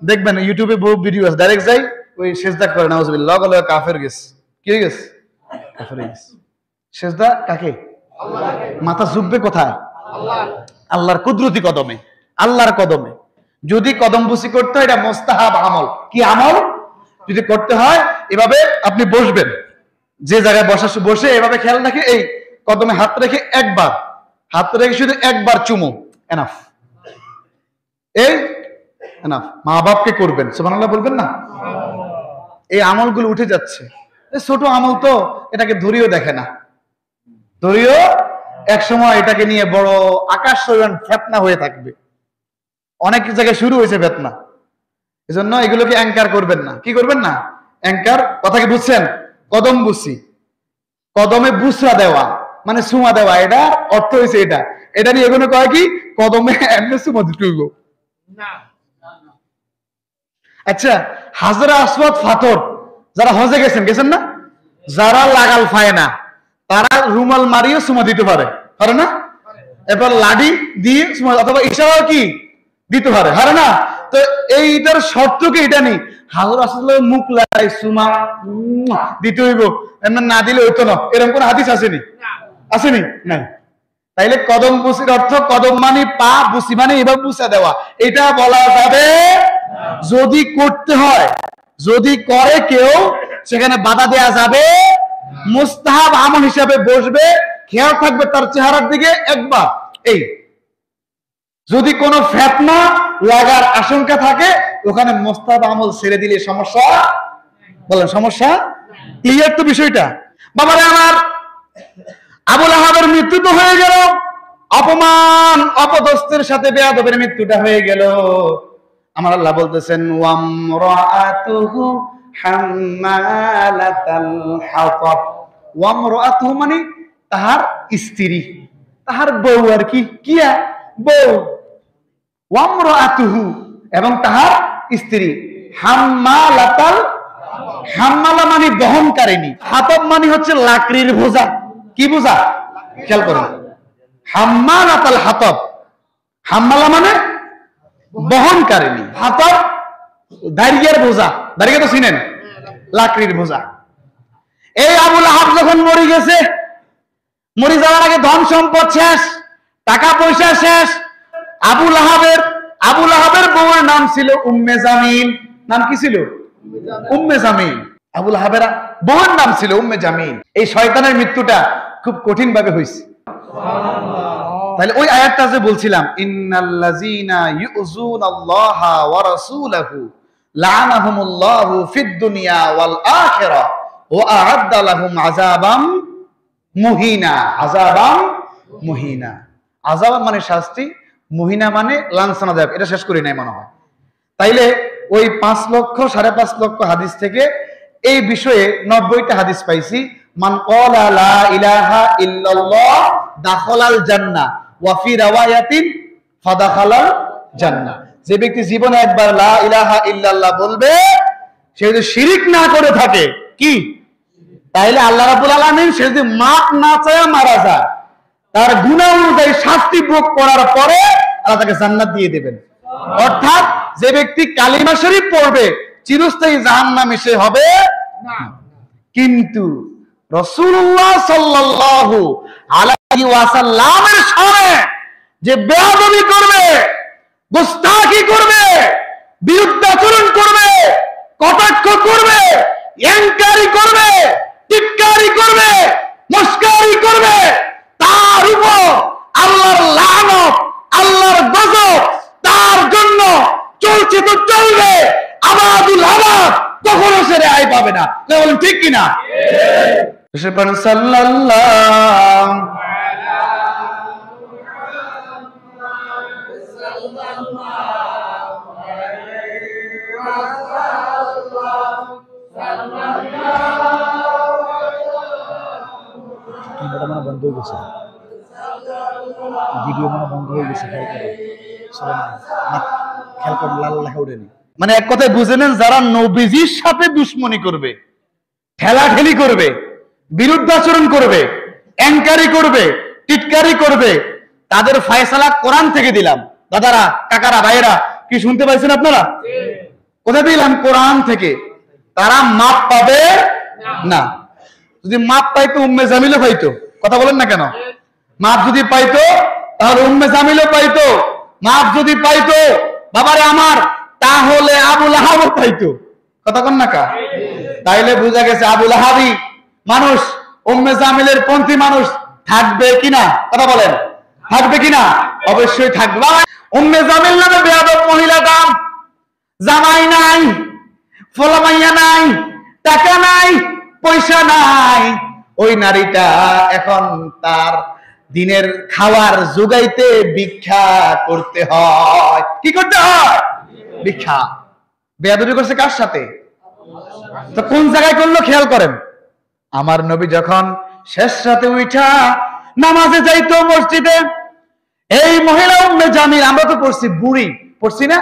[SPEAKER 1] দেখবেন ইউটিউবে বহু ভিডিও আছে, ডাইরেক্ট যাই ওই সেজদা করে, নাউজুবিল্লাহ, বলে কাফের গেছে। কি হয়ে গেছে? কাফের হয়ে গেছে। সেজদা কাকে? মাথা ঝুঁকবে কোথায়? আল্লাহর কুদরতি কদমে, আল্লাহর কদমে। যদি কদম বুসি করতে হয়, এটা মুস্তাহাব আমল। কি আমল? যদি করতে হয় এভাবে আপনি বসবেন, যে জায়গায় বসে এভাবে খেয়াল রাখে, এই কদমে হাত রেখে একবার, হাত রেখে শুধু একবার চুমু, এনাফ। এই এনাফ। মা বাপকে করবেন, সুবহানাল্লাহ বলবেন না? এই আমলগুলো উঠে যাচ্ছে। ছোট আমল তো, এটাকে ধরিও দেখে না, ধরিও এক সময় এটাকে নিয়ে বড় আকাশ ফেতনা হয়ে থাকবে। অনেক জায়গায় শুরু হয়েছে ফেতনা। এজন্য এগুলোকে অ্যাঙ্কার করবেন না। কি করবেন না? অ্যাঙ্কার কথা কি বুঝছেন? কদম বুসি, কদমে বুসরা দেওয়া মানে সুমা দেওয়া, এটা অর্থ হয়েছে এটা। এটা নিয়ে এগুলো কয় কি, কদমে এমনি সুমা দিতেইব না। আচ্ছা, হাজরা আসওয়াদ পাথর, যারা হজে গেছেন না, যারা লাগাল পায় না, তারা রুমাল মারিও সুমা দিতে পারে, পারে না? এরপর লাঠি দিয়ে সুমা, অথবা ইশারাও কি দিতে পারে, পারে না? তো এইটার শর্ত কি? এটা নেই হাজর আসলে মুখ লাই সুমা দিতে হইব, এমন না দিলে হইতো না, এরকম কোন হাদিস আসেনি? আসেনি? নাই। তাইলে কদম বুসির অর্থ, কদম মানে পা, বুসি মানে এবার বুসা দেওয়া, এটা বলা যাবে যদি করতে হয়। যদি করে কেউ, সেখানে বাধা দেয়া যাবে। মুস্তাহাব আমল হিসাবে বসবে, খেয়াল থাকবে তার চেহারার দিকে একবার। এই যদি কোনো ফিতনা লাগার আশঙ্কা থাকে, ওখানে মুস্তাহাব আমল ছেড়ে দিলে সমস্যা, বলেন সমস্যা ক্লিয়ার তো বিষয়টা? বাবারে আমার, আবু লাহাবের মৃত্যু তো হয়ে গেল, অপমান অপদস্থের সাথে বেয়াদবের মৃত্যুটা হয়ে গেল। আমার আল্লাহ বলতেছেন ওয়ামরাআতুহু হাম্মালাতাল হাতাব। ওয়ামরাআতুহু মানে তাহার স্ত্রী, তাহার বউ, আর কি কিয়া বউ। ওয়ামরাআতুহু এবং তাহার স্ত্রী, হাম্মালাতাল, হাম্মালা মানে বহনকারিণী, হাতাব মানে হচ্ছে লাকড়ির বোঝা। কি বোঝা? খেয়াল করুন, হাম্মালাতাল হাতাব, হাম্মালা মানে বহনকারিণী, হাতাব দাঁড়িয়ার বোঝা। দাঁড়িয়ে তো চিনেন, লাকড়ির বোঝা। এই আবু লাহাব যখন মরে গেছে, মরে যাওয়ার আগে ধন সম্পদ শেষ, টাকা পয়সা শেষ। আবু লাহাবের বউয়ের নাম ছিল উম্মে জামিল। নাম কি ছিল? উম্মে জামিল। আবু লাহাবের বউয়ের নাম ছিল উম্মে জামিল। এই শয়তানের মৃত্যুটা খুব কঠিন ভাবে হয়েছে। তাহলে ওই আয়াতটা যে বলছিলাম, ইন্নাল্লাযীনা ইউযুনাল্লাহা ওয়া রাসূলাহু লা'নাহুমুল্লাহু ফিদ দুনিয়া ওয়াল আখিরাহ ওয়া আ'আদ্দা লাহুম আযাবাম মুহিনা। আযাবাম মুহিনা, আযাব মানে শাস্তি, মুহিনা মানে লাঞ্ছনাদায়ক। এটা শেষ করি নাই মনে হয়। তাইলে ওই 5 লক্ষ 5.5 লক্ষ হাদিস থেকে এই বিষয়ে 90টা হাদিস পাইছি। মান ক্বালা লা ইলাহা ইল্লাল্লাহ দাখালাল জান্নাহ ওয়া ফি রাওয়ায়াতিন ফাদাখালাল জান্নাহ। যে ব্যক্তি জীবনে একবার লা ইলাহা ইল্লাল্লাহ বলবে, সে যদি শিরিক না করে থাকে, কি তাইলে আল্লাহ রাব্বুল আলামিন সে যদি মাপ না চায় মারা যায়, তার গুনাহ অনুযায়ী শাস্তি ভোগ করার পরে আল্লাহ তাকে জান্নাত দিয়ে দেবেন। অর্থাৎ যে ব্যক্তি কালিমা শরীফ পড়বে, চিরস্থায়ী জাহান্নামে সে হবে না। কিন্তু রাসূলুল্লাহ সাল্লাল্লাহু আলাইহি ওয়াসাল্লামের সামনে যে বেয়াদবি করবে, গোস্তাখি করবে, বিরুদ্ধাচরণ করবে, কটাক্ষ করবে, ইয়ানকারি করবে, টিটকারি করবে, মস্কারি করবে, তার উপর আল্লাহর লানত, আল্লাহর গজব তার জন্য চলছে তো চলবে, আবাদুল আবাদ, কখনো সে রেহাই পাবে না। বলেন ঠিক কিনা? সাল্লাল্লাহু বন্ধ হয়ে গেছে, ভিডিও বন্ধ হয়ে গেছে, খেয়াল করেন লাল লেখা উঠেনি। মানে এক কথায় বুঝে নেন, যারা নবীজির সাথে দুশ্মনী করবে, ঠেলাঠেলি করবে, বিরুদ্ধাচরণ করবে, অ্যাঙ্কারি করবে, টিটকারি করবে, তাদের ফয়সালা কোরআন থেকে দিলাম। দাদারা, কাকারা, ভাইয়েরা, কি শুনতে পাইছেন আপনারা? কোথায় দিলাম? কোরআন থেকে। তারা মাপ পাবে না। যদি মাপ পাইতো উম্মে জামিলও পাইতো। কথা বলেন না কেন? মাপ যদি পাইতো তাহলে উম্মে জামিলও পাইতো, মাফ যদি পাইতো বাবারে আমার, তাহলে আবু লাহাবও পাইতো। কথা কন না কা? তাইলে বোঝা গেছে আবু লাহাবই মানুষ, উম্মে জামিলের পন্থী মানুষ থাকবে কিনা? কথা বলেন, থাকবে কিনা? অবশ্যই থাকবে। উম্মে জামিল নামে বেয়াদব মহিলাটা, জামাই নাই, ফলামাইয়া নাই, টাকা নাই, পয়সা নাই, ওই নারীটা এখন তার দিনের খাওয়ার জোগাইতে ভিক্ষা করতে হয়। কি করতে হয়? ভিক্ষা। বেয়াদবি করছে কার সাথে? তো কোন জায়গায় করলো খেয়াল করেন। আমার নবী যখন শেষ রাতে উঠা নামাজে যাইতো মসজিদে, এই মহিলা উম্মে জামিল, আমরা তো পড়ছি বুড়ি, পড়ছি না?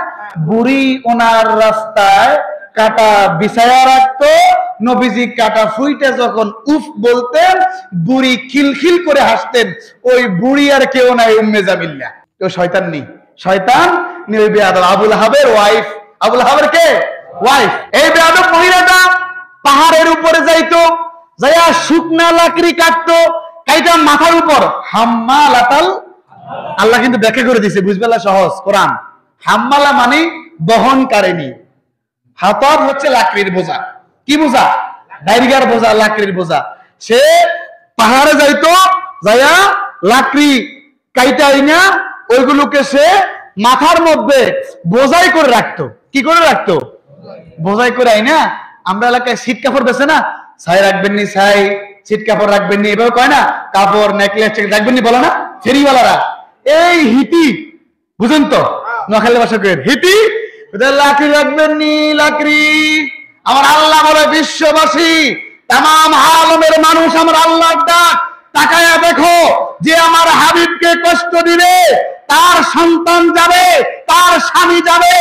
[SPEAKER 1] বুড়ি ওনার রাস্তায় কাটা বিছায়া রাখতো, নবীজি কাটা ফুইটা যখন উফ বলতেন, বুড়ি খিলখিল করে হাসতেন। ওই বুড়ি আর কেউ নাই, উম্মে জামিল না, কেউ শয়তান নেই। শয়তান ওই বেয়াদব আবু লাহাবের ওয়াইফ। আবু লাহাবের কে? ওয়াইফ। এই বেয়াদব মহিলাটা পাহাড়ের উপরে যাইতো, যাইয়া শুকনা লাকড়ি কাটতো, কাইটা মাথার উপর হাম্মালাতাল, আল্লাহ কিন্তু ব্যাখ্যা করে দিয়েছে, বুঝবেলা সহজ কোরআন। হাম্মালা মানে বহনকারিনী, হাতর হচ্ছে লাকড়ির বোঝা। কি বোঝা? ডাইরিগার বোঝা, লাকড়ির বোঝা। সে পাহাড়ে যাইতো, যাইয়া লাকড়ি কাইটা আইনা ওইগুলোকে সে মাথার মধ্যে বোঝাই করে রাখতো। কি করে রাখতো? বোঝাই করে আইনা। আমরা এলাকায় সিট কাপড় বেছে না, ছাই রাখবেন নি, ছাই সিট কাপড় রাখবেন নি, এভাবে কয় না, কাপড় নেকলেস রাখবেন নি বলে না ফেরিওয়ালারা। এই হিতি বুঝেন তো, নোয়াখালী ভাষা কয়েন হিতি, লাকড়ি রাখবেন নি, লাকড়ি। আমার আল্লাহ বলে বিশ্ববাসী, তামাম আলমের মানুষ আমার আল্লাহর ডাক, তাকায়া দেখো, যে আমার হাবিবকে কষ্ট দিবে তার সন্তান যাবে, তার স্বামী যাবে।